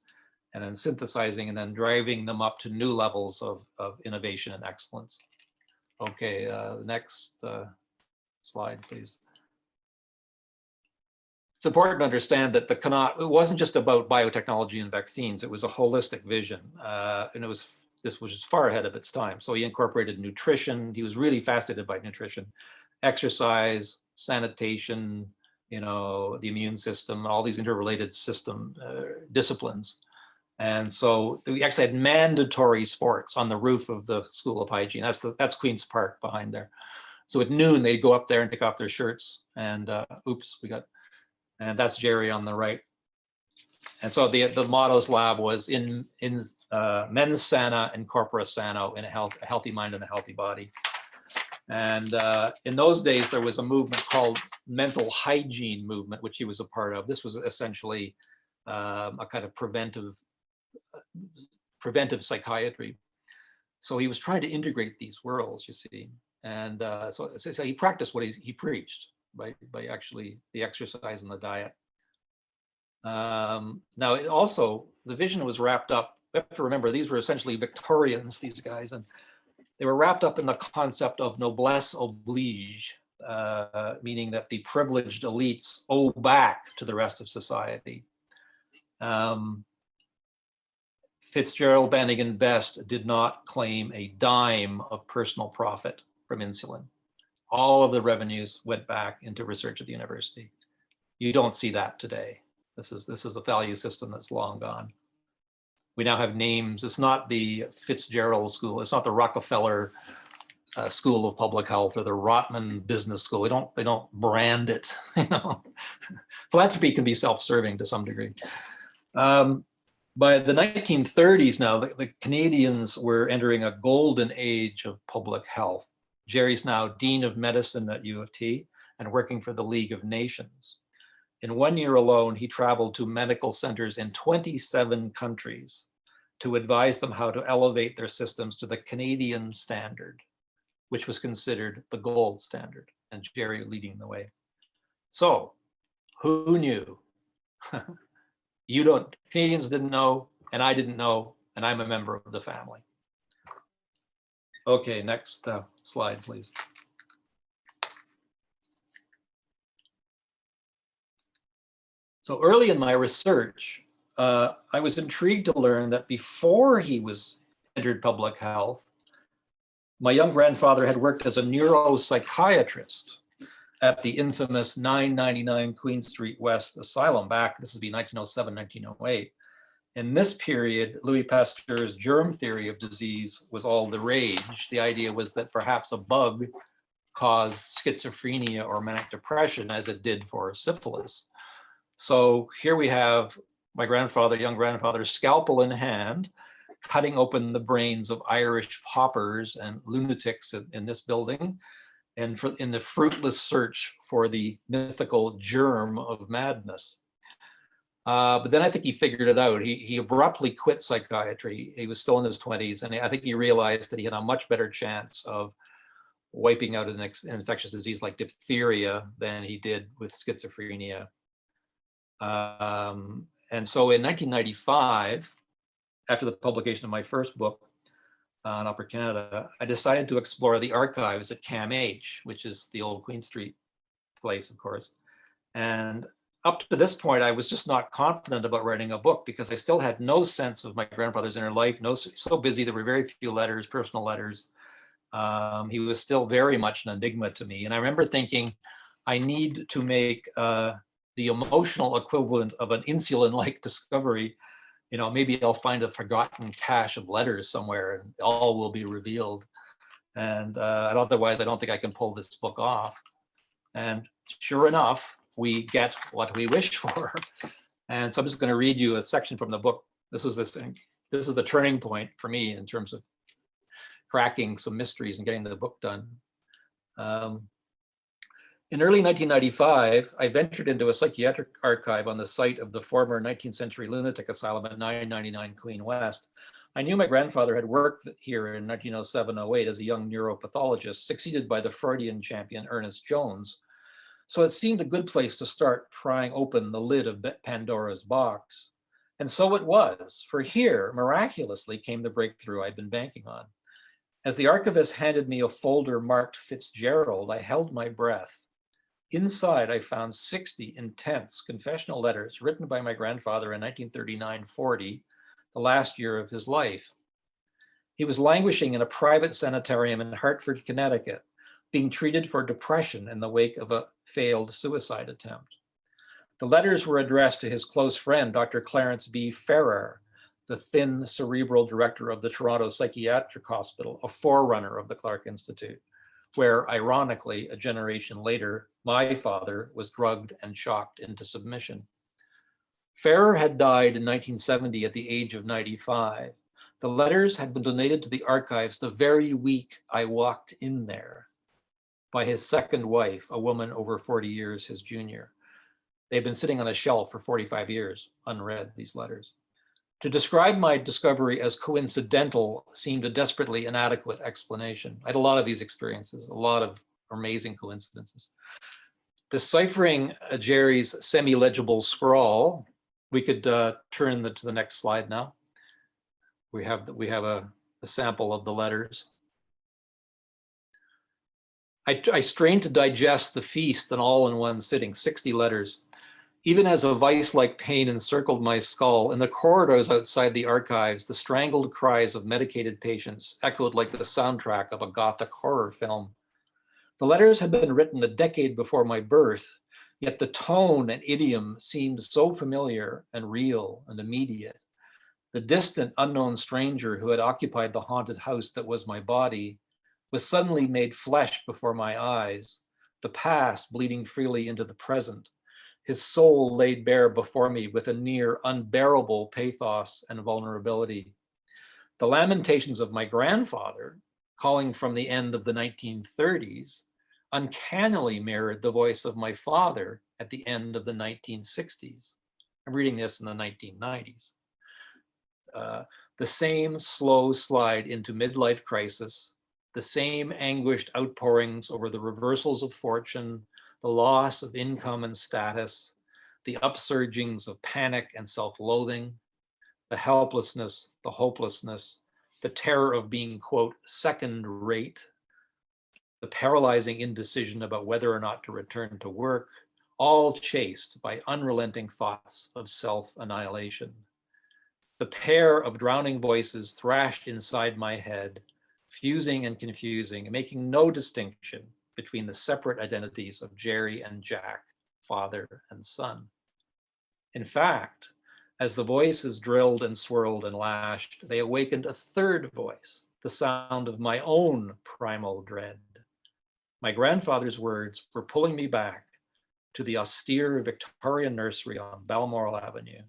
and then synthesizing and then driving them up to new levels of innovation and excellence. Okay, next slide, please. It's important to understand that it wasn't just about biotechnology and vaccines. It was a holistic vision, and this was far ahead of its time. So he incorporated nutrition. He was really fascinated by nutrition, exercise, sanitation, the immune system, all these interrelated system disciplines. And so we actually had mandatory sports on the roof of the School of Hygiene. That's Queen's Park behind there. So at noon, they'd go up there and take off their shirts. And and that's Jerry on the right. And so the motto's lab was in mens sana and corpora sano, in a healthy mind and a healthy body. And in those days, there was a movement called mental hygiene movement, which he was a part of. This was essentially a kind of preventive psychiatry. So he was trying to integrate these worlds, you see. And so he practiced what he preached by actually the exercise and the diet. Now, the vision was wrapped up. You have to remember, these were essentially Victorians, these guys, and they were wrapped up in the concept of noblesse oblige, meaning that the privileged elites owe back to the rest of society. Fitzgerald, Bannigan Best did not claim a dime of personal profit from insulin. All of the revenues went back into research at the university. You don't see that today. This is a value system that's long gone. We now have names. It's not the Fitzgerald School. It's not the Rockefeller School of Public Health or the Rotman Business School. They don't brand it. Philanthropy can be self-serving to some degree. By the 1930s now, the Canadians were entering a golden age of public health. Jerry's now Dean of Medicine at U of T and working for the League of Nations. In 1 year alone, he traveled to medical centers in 27 countries to advise them how to elevate their systems to the Canadian standard, which was considered the gold standard, and Jerry leading the way. So, who knew? Canadians didn't know, and I didn't know, and I'm a member of the family. Okay, next slide, please. So early in my research, I was intrigued to learn that before he entered public health, my young grandfather had worked as a neuropsychiatrist at the infamous 999 Queen Street West Asylum this would be 1907, 1908. In this period, Louis Pasteur's germ theory of disease was all the rage. The idea was that perhaps a bug caused schizophrenia or manic depression as it did for syphilis. So here we have my young grandfather, scalpel in hand, cutting open the brains of Irish paupers and lunatics in this building, and in the fruitless search for the mythical germ of madness. But then I think he figured it out. He abruptly quit psychiatry. He was still in his 20s, and I think he realized that he had a much better chance of wiping out an infectious disease like diphtheria than he did with schizophrenia. And so in 1995, after the publication of my first book on Upper Canada, I decided to explore the archives at CAMH, which is the old Queen Street place, of course. And up to this point, I was just not confident about writing a book because I still had no sense of my grandfather's inner life. So busy, there were very few letters, personal letters. He was still very much an enigma to me. And I remember thinking, I need to make the emotional equivalent of an insulin-like discovery. Maybe I'll find a forgotten cache of letters somewhere and all will be revealed. And otherwise, I don't think I can pull this book off. And sure enough, we get what we wish for. And so I'm just going to read you a section from the book. This is the turning point for me in terms of cracking some mysteries and getting the book done. In early 1995, I ventured into a psychiatric archive on the site of the former 19th century lunatic asylum at 999 Queen West. I knew my grandfather had worked here in 1907-08 as a young neuropathologist, succeeded by the Freudian champion Ernest Jones. So it seemed a good place to start prying open the lid of Pandora's box. And so it was, for here, miraculously, came the breakthrough I'd been banking on. As the archivist handed me a folder marked Fitzgerald, I held my breath. Inside, I found 60 intense confessional letters written by my grandfather in 1939-40, the last year of his life. He was languishing in a private sanitarium in Hartford, Connecticut, being treated for depression in the wake of a failed suicide attempt. The letters were addressed to his close friend, Dr. Clarence B. Ferrer, the thin cerebral director of the Toronto Psychiatric Hospital, a forerunner of the Clark Institute, where, ironically, a generation later, my father was drugged and shocked into submission. Ferrer had died in 1970 at the age of 95. The letters had been donated to the archives the very week I walked in there by his second wife, a woman over 40 years his junior. They'd been sitting on a shelf for 45 years, unread, these letters. To describe my discovery as coincidental seemed a desperately inadequate explanation. I had a lot of these experiences, a lot of amazing coincidences. Deciphering Jerry's semi-legible scrawl, we could turn to the next slide now. We have a sample of the letters. I strained to digest the feast and all in one sitting, 60 letters. Even as a vice-like pain encircled my skull, in the corridors outside the archives, the strangled cries of medicated patients echoed like the soundtrack of a Gothic horror film. The letters had been written a decade before my birth, yet the tone and idiom seemed so familiar and real and immediate. The distant, unknown stranger who had occupied the haunted house that was my body was suddenly made flesh before my eyes, the past bleeding freely into the present, his soul laid bare before me with a near unbearable pathos and vulnerability. The lamentations of my grandfather, calling from the end of the 1930s, uncannily mirrored the voice of my father at the end of the 1960s. I'm reading this in the 1990s. The same slow slide into midlife crisis, the same anguished outpourings over the reversals of fortune, the loss of income and status, the upsurgings of panic and self-loathing, the helplessness, the hopelessness, the terror of being, quote, second rate, the paralyzing indecision about whether or not to return to work, all chased by unrelenting thoughts of self-annihilation. The pair of drowning voices thrashed inside my head, fusing and confusing, and making no distinction between the separate identities of Jerry and Jack, father and son. In fact, as the voices drilled and swirled and lashed, they awakened a third voice, the sound of my own primal dread. My grandfather's words were pulling me back to the austere Victorian nursery on Balmoral Avenue,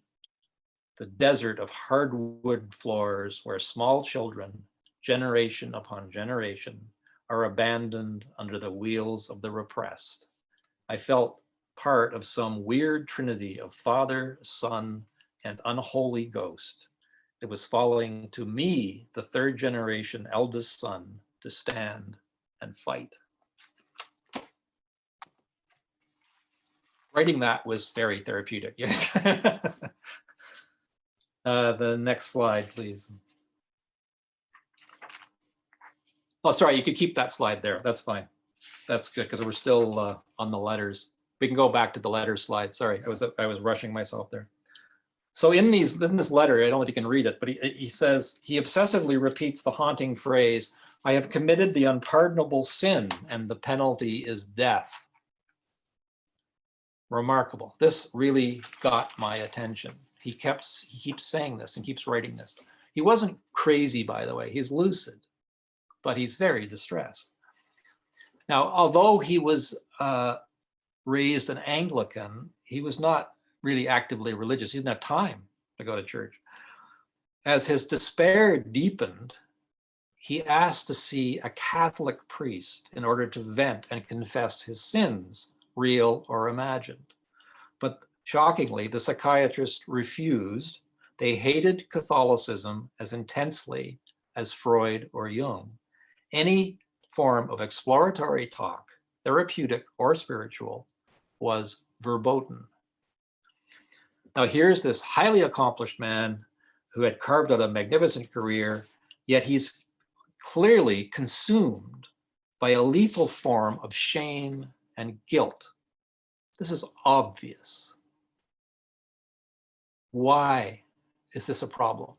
the desert of hardwood floors where small children, generation upon generation, are abandoned under the wheels of the repressed. I felt part of some weird trinity of Father, Son, and unholy ghost. It was falling to me, the third generation eldest son, to stand and fight. Writing that was very therapeutic. Yes. The next slide, please. Oh, sorry, you could keep that slide there. That's fine. That's good because we're still on the letters. We can go back to the letter slide. Sorry, I was rushing myself there. So in this letter, I don't know if you can read it, but he says, he obsessively repeats the haunting phrase, "I have committed the unpardonable sin and the penalty is death." Remarkable. This really got my attention. He keeps saying this and keeps writing this. He wasn't crazy, by the way. He's lucid, but he's very distressed. Now, although he was raised an Anglican, he was not really actively religious. He didn't have time to go to church. As his despair deepened, he asked to see a Catholic priest in order to vent and confess his sins, real or imagined. But shockingly, the psychiatrist refused. They hated Catholicism as intensely as Freud or Jung. Any form of exploratory talk, therapeutic or spiritual, was verboten. Now here's this highly accomplished man who had carved out a magnificent career, yet he's clearly consumed by a lethal form of shame and guilt. This is obvious. Why is this a problem?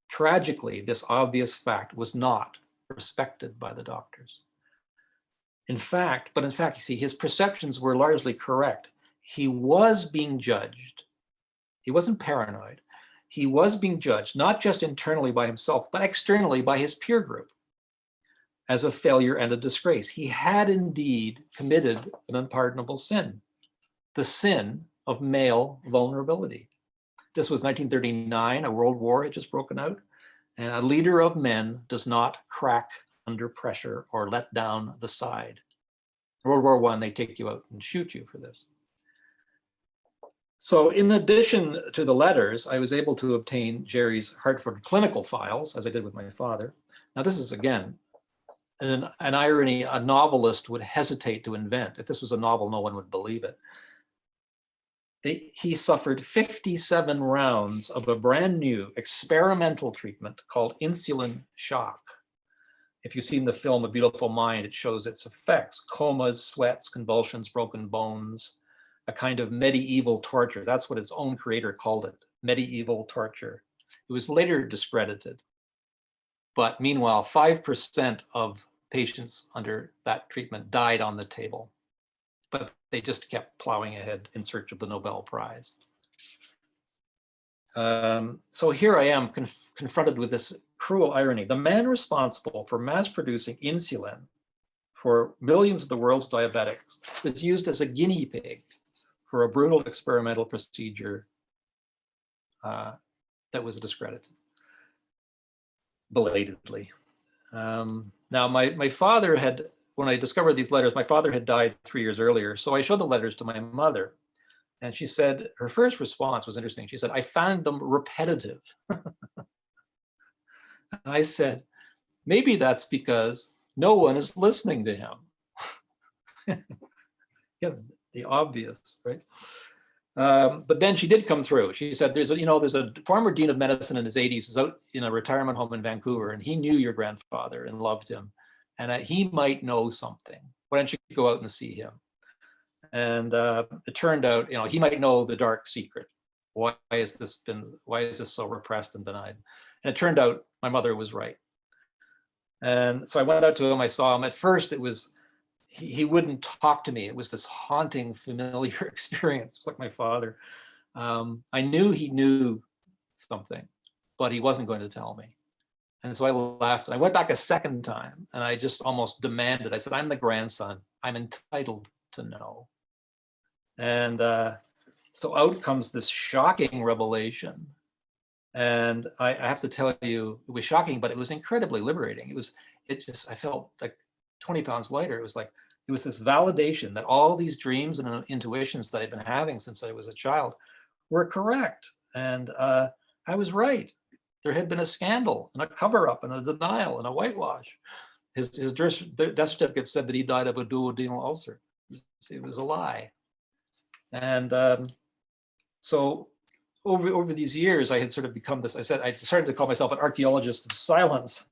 Tragically, this obvious fact was not respected by the doctors. In fact, you see, his perceptions were largely correct. He was being judged. He wasn't paranoid. He was being judged, not just internally by himself, but externally by his peer group as a failure and a disgrace. He had indeed committed an unpardonable sin, the sin of male vulnerability. This was 1939, a world war had just broken out, and a leader of men does not crack under pressure or let down the side. World War I, they take you out and shoot you for this. So in addition to the letters, I was able to obtain Jerry's Hartford clinical files, as I did with my father. Now this is, again, an irony a novelist would hesitate to invent. If this was a novel, no one would believe it. He suffered 57 rounds of a brand new experimental treatment called insulin shock. If you've seen the film A Beautiful Mind, it shows its effects: comas, sweats, convulsions, broken bones, a kind of medieval torture. That's what its own creator called it, medieval torture. It was later discredited. But meanwhile, 5% of patients under that treatment died on the table. But they just kept plowing ahead in search of the Nobel Prize. So here I am confronted with this cruel irony. The man responsible for mass producing insulin for millions of the world's diabetics was used as a guinea pig for a brutal experimental procedure that was discredited, belatedly. Now my father had, when I discovered these letters, my father had died 3 years earlier. So I showed the letters to my mother, and she said, her first response was interesting. She said, "I found them repetitive." And I said, maybe that's because no one is listening to him. Yeah, the obvious, right? But then she did come through. She said, there's a former dean of medicine in his 80s who's out in a retirement home in Vancouver, and he knew your grandfather and loved him. And he might know something. Why don't you go out and see him? And it turned out, he might know the dark secret. Why is this so repressed and denied? And it turned out my mother was right. And so I went out to him. I saw him. At first, it was he wouldn't talk to me. It was this haunting, familiar experience. It's like my father. I knew he knew something, but he wasn't going to tell me. And so I laughed. And I went back a second time, and I just almost demanded. I said, "I'm the grandson. I'm entitled to know." And so out comes this shocking revelation. And I have to tell you, it was shocking, but it was incredibly liberating. I felt like 20 pounds lighter. It was this validation that all these dreams and intuitions that I'd been having since I was a child were correct. And I was right. There had been a scandal and a cover-up and a denial and a whitewash. His death certificate said that he died of a duodenal ulcer. It was a lie. And so over these years, I had sort of become this, I started to call myself an archaeologist of silence.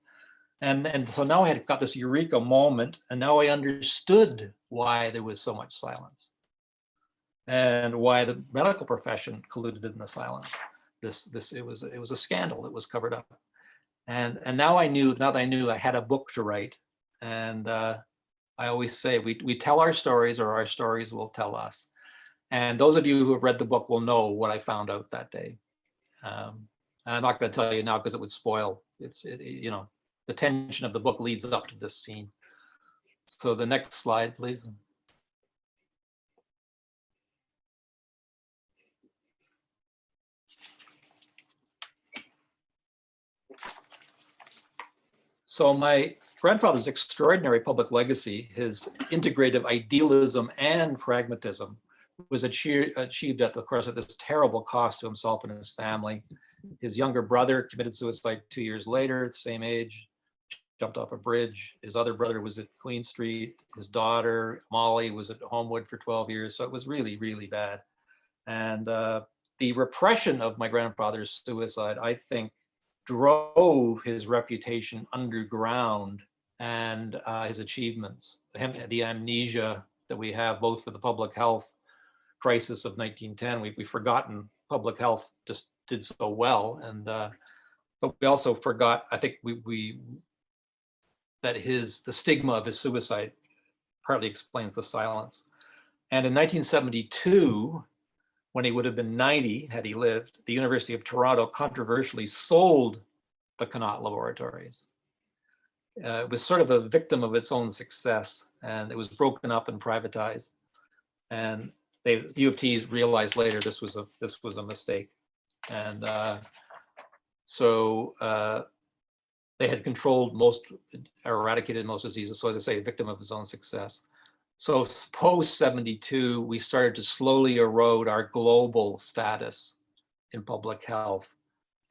And so now I had got this eureka moment, and now I understood why there was so much silence and why the medical profession colluded in the silence. It was a scandal that was covered up. And now that I knew I had a book to write. And I always say, we tell our stories, or our stories will tell us. And those of you who have read the book will know what I found out that day. And I'm not going to tell you now because it would spoil. The tension of the book leads up to this scene. So the next slide, please. So my grandfather's extraordinary public legacy, his integrative idealism and pragmatism, was achieved at, of course, at this terrible cost to himself and his family. His younger brother committed suicide 2 years later, the same age, jumped off a bridge. His other brother was at Queen Street. His daughter, Molly, was at Homewood for 12 years. So it was really, really bad. And the repression of my grandfather's suicide, I think, drove his reputation underground and his achievements. The amnesia that we have both for the public health crisis of 1910, we've forgotten public health just did so well. And but we also forgot, I think that the stigma of his suicide partly explains the silence. And in 1972, when he would have been 90 had he lived, the University of Toronto controversially sold the Connaught laboratories. It was sort of a victim of its own success, and it was broken up and privatized. And U of T realized later this was a mistake, and so they had eradicated most diseases. So as I say, a victim of his own success. So post 72, we started to slowly erode our global status in public health,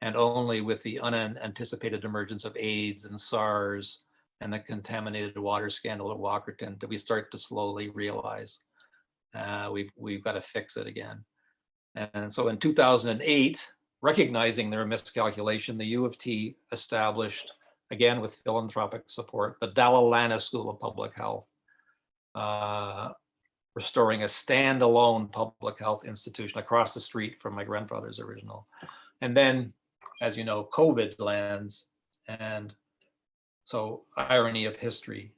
and only with the unanticipated emergence of AIDS and SARS and the contaminated water scandal at Walkerton did we start to slowly realize we've got to fix it again. And so in 2008, recognizing their miscalculation, the U of T established, again with philanthropic support, the Dalla Lana School of Public Health, restoring a standalone public health institution across the street from my grandfather's original. And then, as you know, COVID lands, and so irony of history.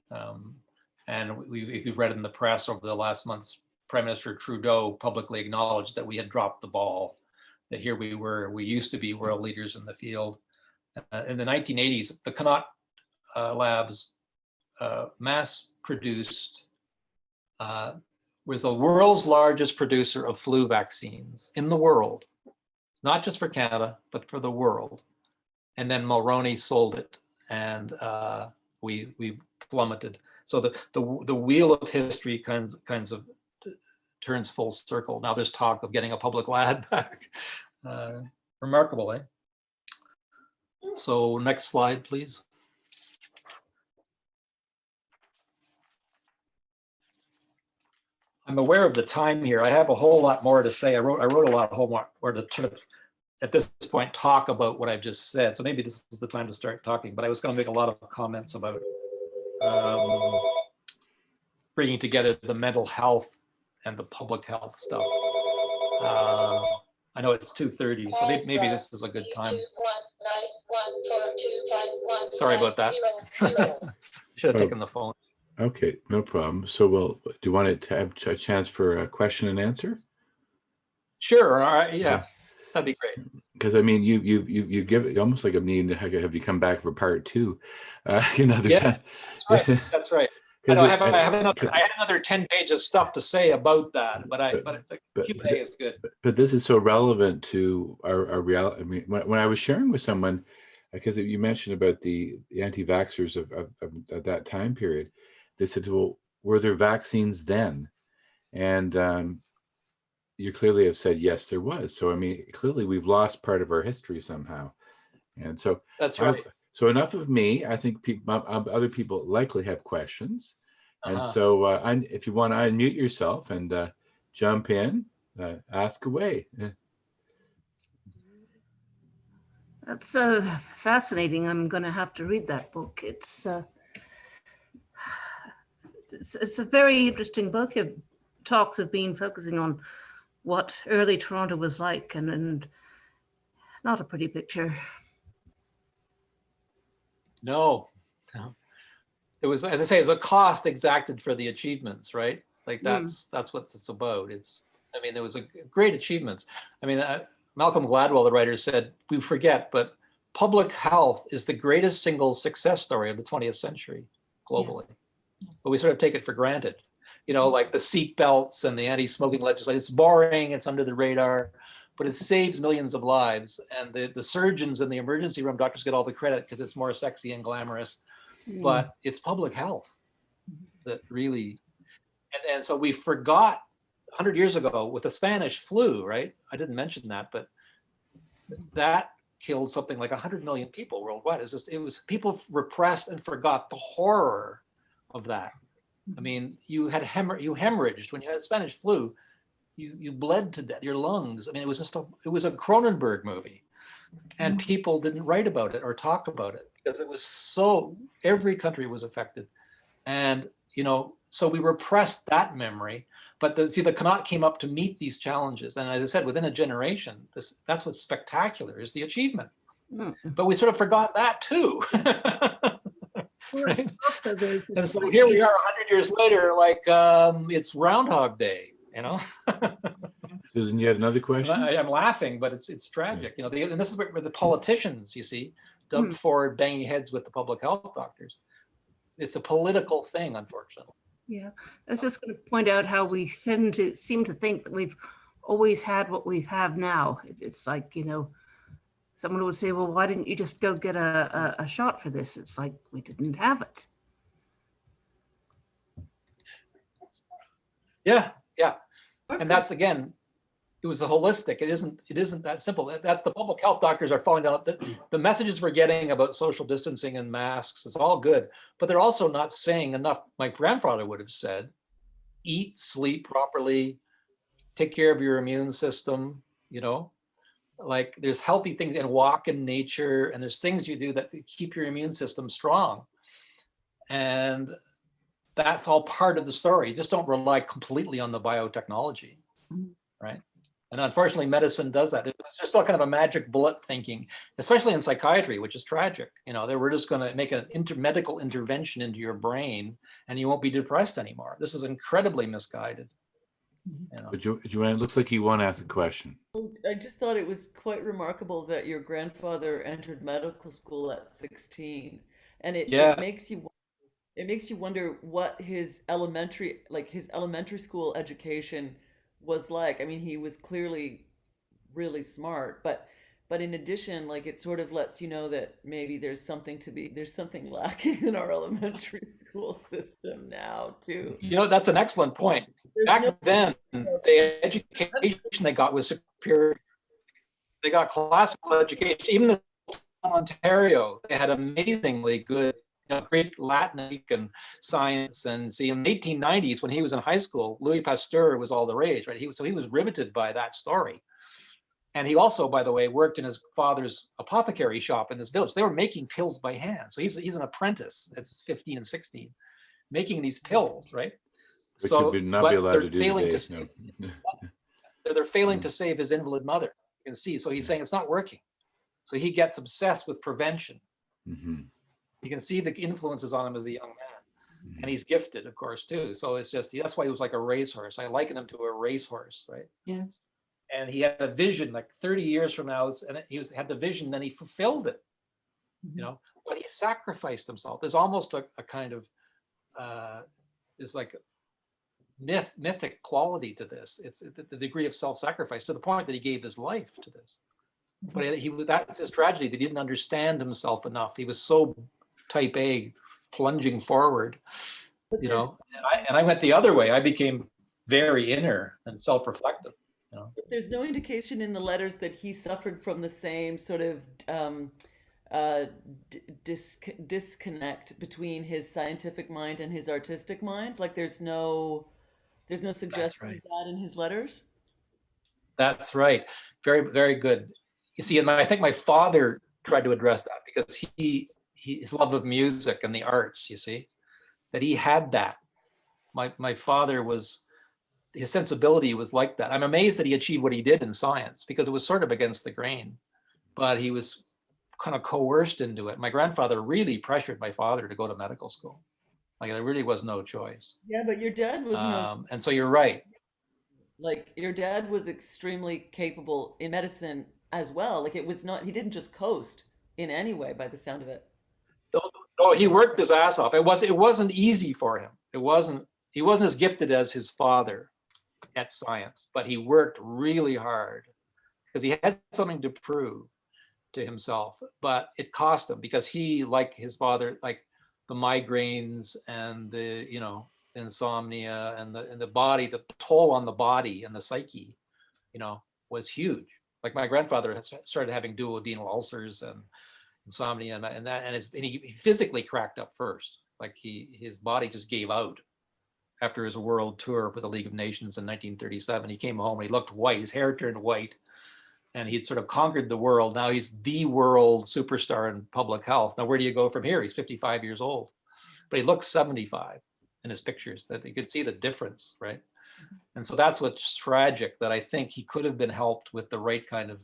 And we've read in the press over the last months, Prime Minister Trudeau publicly acknowledged that we had dropped the ball, that here we used to be world leaders in the field. In the 1980s, the Connaught labs mass-produced, was the world's largest producer of flu vaccines in the world, not just for Canada, but for the world. And then Mulroney sold it, and we plummeted. So the wheel of history kinds of turns full circle. Now there's talk of getting a public lab back. Remarkable, eh? So next slide, please. I'm aware of the time here. I have a whole lot more to say. I wrote a lot of homework to at this point talk about what I've just said. So maybe this is the time to start talking, but I was going to make a lot of comments about bringing together the mental health and the public health stuff. I know it's 2:30, so maybe this is a good time. Sorry about that. Should have taken the phone. Okay, no problem. So, do you want to have a chance for a question and answer? Sure. All right. Yeah, that'd be great. Because I mean, you give it almost like a need to have you come back for part two. Another time. That's right. That's right. I have another 10 pages of stuff to say about that, but the Q&A is good. But this is so relevant to our reality. I mean, when I was sharing with someone, because you mentioned about the anti-vaxxers of that time period, they said, well, were there vaccines then? And you clearly have said, yes, there was. So, I mean, clearly we've lost part of our history somehow. And so that's right. So enough of me. I think other people likely have questions. And so if you want to unmute yourself and jump in, ask away. That's fascinating. I'm going to have to read that book. It's a very interesting. Both your talks have been focusing on what early Toronto was like, and not a pretty picture. No. It was, as I say, it's a cost exacted for the achievements, right? Like that's what it's about. There was a great achievements. I mean, Malcolm Gladwell, the writer, said, we forget, but public health is the greatest single success story of the 20th century globally. Yes. But we sort of take it for granted. You know, like the seat belts and the anti-smoking legislation. It's boring, it's under the radar, but it saves millions of lives. And the surgeons in the emergency room doctors get all the credit because it's more sexy and glamorous. but it's public health that really, and so we forgot 100 years ago with the Spanish flu, right? I didn't mention that, but that killed something like 100 million people worldwide. It was people repressed and forgot the horror of that. I mean, you hemorrhaged when you had Spanish flu. You bled to death, your lungs. I mean, it was a Cronenberg movie, and people didn't write about it or talk about it because it was every country was affected. And, so we repressed that memory, but the Connaught came up to meet these challenges. And as I said, within a generation, that's what's spectacular is the achievement. But we sort of forgot that too. Right? And so here we are 100 years later, like it's Groundhog Day, Susan, you had another question? I'm laughing, but it's tragic. And this is where the politicians, you see, dumped forward banging heads with the public health doctors. It's a political thing, unfortunately. Yeah, I was just going to point out how we seem to think that we've always had what we have now. It's like, someone would say, well, why didn't you just go get a shot for this? It's like, we didn't have it. Yeah. And that's, again, it was a holistic. It isn't that simple. That's the public health doctors are falling down. The messages we're getting about social distancing and masks, it's all good, but they're also not saying enough. My grandfather would have said, eat, sleep properly, take care of your immune system, like there's healthy things, and walk in nature, and there's things you do that keep your immune system strong. And that's all part of the story. Just don't rely completely on the biotechnology, right? And unfortunately, medicine does that. There's still kind of a magic bullet thinking, especially in psychiatry, which is tragic. They were just going to make an medical intervention into your brain and you won't be depressed anymore. This is incredibly misguided. But Joanne, it looks like you want to ask a question. I just thought it was quite remarkable that your grandfather entered medical school at 16, and it makes you wonder what his elementary school education was like. I mean, he was clearly really smart, but in addition, like, it sort of lets you know that maybe there's something lacking in our elementary school system now too. That's an excellent point. Back then, the education they got was superior. They got classical education. Even in Ontario, they had amazingly good Greek, Latin, and science. And see, in the 1890s, when he was in high school, Louis Pasteur was all the rage, right? He was riveted by that story. And he also, by the way, worked in his father's apothecary shop in this village. They were making pills by hand. So he's an apprentice at 15 and 16, making these pills, right? Which would not be allowed to do today. They're failing to save his invalid mother. You can see. So he's saying it's not working. So he gets obsessed with prevention. You can see the influences on him as a young man. And he's gifted, of course, too. So it's just, that's why he was like a racehorse. I liken him to a racehorse, right? Yes. And he had a vision like 30 years from now, and had the vision, then he fulfilled it, but he sacrificed himself. There's almost a kind of, there's like mythic quality to this. It's the degree of self-sacrifice to the point that he gave his life to this. But that's his tragedy. That he didn't understand himself enough. He was so type A, plunging forward, and I went the other way. I became very inner and self-reflective. There's no indication in the letters that he suffered from the same sort of disconnect between his scientific mind and his artistic mind. Like there's no suggestion of that in his letters. That's right. Very, very good. You see, and I think my father tried to address that because his love of music and the arts, you see, that he had that. My father his sensibility was like that. I'm amazed that he achieved what he did in science because it was sort of against the grain, but he was kind of coerced into it. My grandfather really pressured my father to go to medical school. Like there really was no choice. Yeah, but your dad was and so you're right. Like your dad was extremely capable in medicine as well. Like it was not, he didn't just coast in any way by the sound of it. No, he worked his ass off. It wasn't easy for him. He wasn't as gifted as his father at science, but he worked really hard because he had something to prove to himself, but it cost him because he, like his father, like the migraines and the, you know, insomnia and the body, the toll on the body and the psyche, you know, was huge. Like my grandfather has started having duodenal ulcers and insomnia and he physically cracked up first. Like his body just gave out after his world tour with the League of Nations in 1937. He came home and he looked white, his hair turned white, and he'd sort of conquered the world. Now he's the world superstar in public health. Now, where do you go from here? He's 55 years old, but he looks 75 in his pictures, that you could see the difference, right? And so that's what's tragic, that I think he could have been helped with the right kind of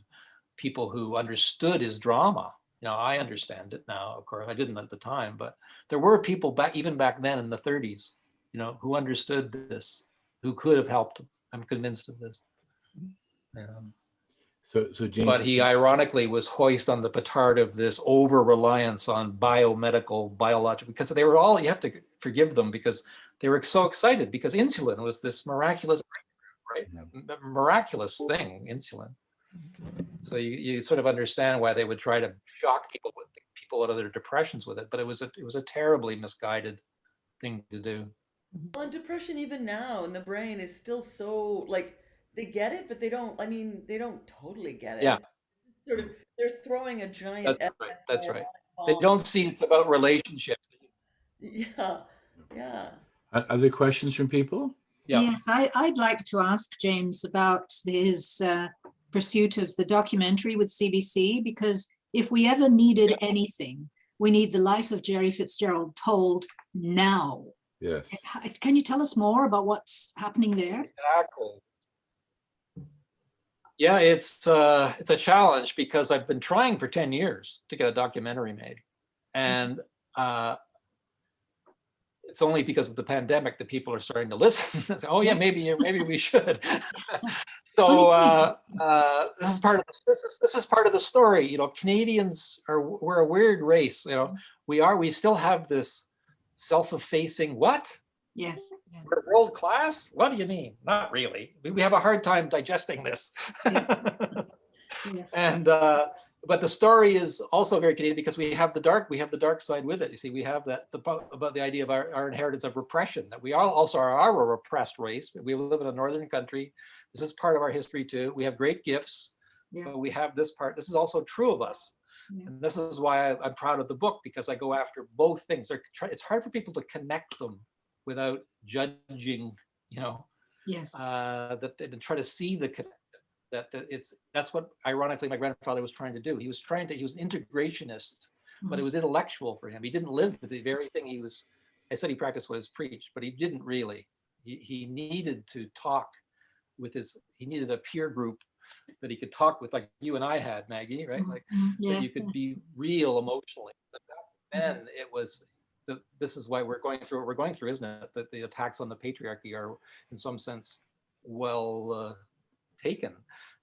people who understood his drama. You know, I understand it now, of course, I didn't at the time, but there were people even back then in the 30s, you know, who understood this, who could have helped him. I'm convinced of this. So James, but he ironically was hoist on the petard of this over-reliance on biomedical, biological, because they were all, you have to forgive them, because they were so excited because insulin was this miraculous, right? Miraculous thing, insulin. So you sort of understand why they would try to shock people out of their depressions with it, but it was a terribly misguided thing to do. Well, and depression even now in the brain is still so, like, they get it, but they don't, I mean, they don't totally get it. Yeah. Sort of, they're throwing a giant That's right. They don't see it's about relationships. Yeah, yeah. Other questions from people? Yeah. Yes, I'd like to ask James about his pursuit of the documentary with CBC, because if we ever needed anything, we need the life of Jerry Fitzgerald told now. Yes. Can you tell us more about what's happening there? Exactly. Yeah, it's a challenge, because I've been trying for 10 years to get a documentary made, and it's only because of the pandemic that people are starting to listen and say, "Oh yeah, maybe we should." So this is part of the story. You know, Canadians we're a weird race. You know, we still have this self-effacing what? Yes. We're world class? What do you mean? Not really. We have a hard time digesting this. Yes. And but the story is also very Canadian, because we have the dark side with it. You see, we have that about the idea of our inheritance of repression, that we all also are a repressed race. We live in a northern country. This is part of our history too. We have great gifts, but we have this part. This is also true of us. And this is why I'm proud of the book, because I go after both things. It's hard for people to connect them without judging, you know. Yes. That they try to see that's what ironically my grandfather was trying to do. He was an integrationist, but it was intellectual for him. He didn't live the very thing I said he practiced what is preached, but he didn't really. He needed to talk with he needed a peer group that he could talk with, like you and I had, Maggie, right? Like that you could be real emotionally. But back then it was, this is why we're going through what we're going through, isn't it? That the attacks on the patriarchy are in some sense well taken,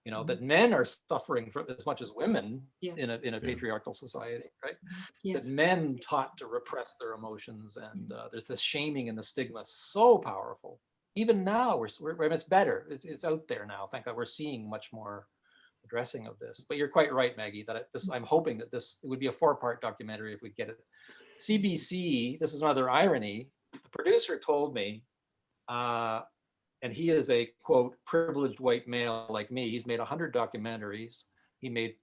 you know, that men are suffering as much as women in a patriarchal society, right? That men taught to repress their emotions, and there's this shaming and the stigma so powerful. Even now, it's better. It's out there now. Thank God we're seeing much more addressing of this. But you're quite right, Maggie, that I'm hoping that it would be a 4-part documentary if we get it. CBC, this is another irony. The producer told me, and he is a, quote, privileged white male like me. He's made 100 documentaries. He made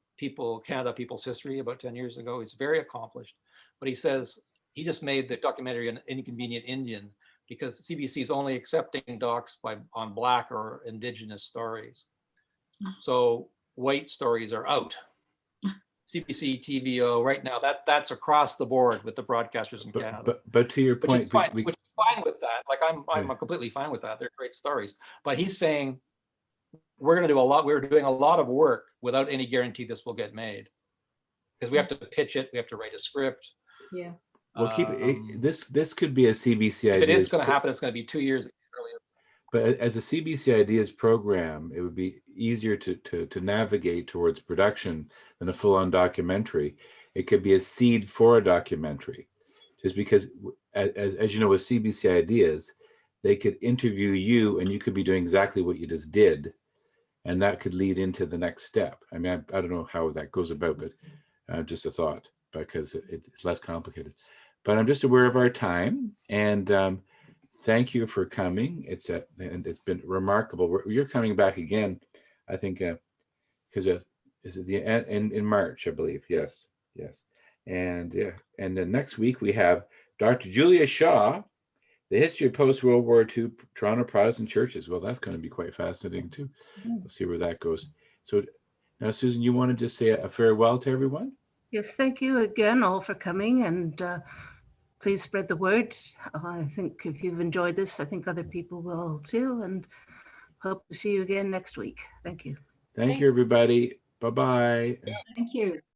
Canada People's History about 10 years ago. He's very accomplished. But he says he just made the documentary on Inconvenient Indian because CBC is only accepting docs on Black or Indigenous stories. So white stories are out. CBC, TVO, right now, that's across the board with the broadcasters in Canada. But to your point, which is fine with that. Like I'm completely fine with that. They're great stories. But he's saying we're doing a lot of work without any guarantee this will get made, because we have to pitch it, we have to write a script. Yeah. Well, this could be a CBC idea. If it is going to happen, it's going to be 2 years earlier. But as a CBC Ideas program, it would be easier to navigate towards production than a full-on documentary. It could be a seed for a documentary, just because, as you know, with CBC Ideas, they could interview you, and you could be doing exactly what you just did, and that could lead into the next step. I mean, I don't know how that goes about, but just a thought, because it's less complicated. but I'm just aware of our time, and thank you for coming. And it's been remarkable. You're coming back again, I think, because is it the end in March, I believe. Yes. And yeah, and then next week we have Dr. Julia Shaw, The History of Post-World War II Toronto Protestant Churches. Well, that's going to be quite fascinating too. We'll see where that goes. So now, Susan, you want to just say a farewell to everyone? Yes, thank you again all for coming, and please spread the word. I think if you've enjoyed this, I think other people will too, and hope to see you again next week. Thank you. Thank you, everybody. Bye-bye. Thank you.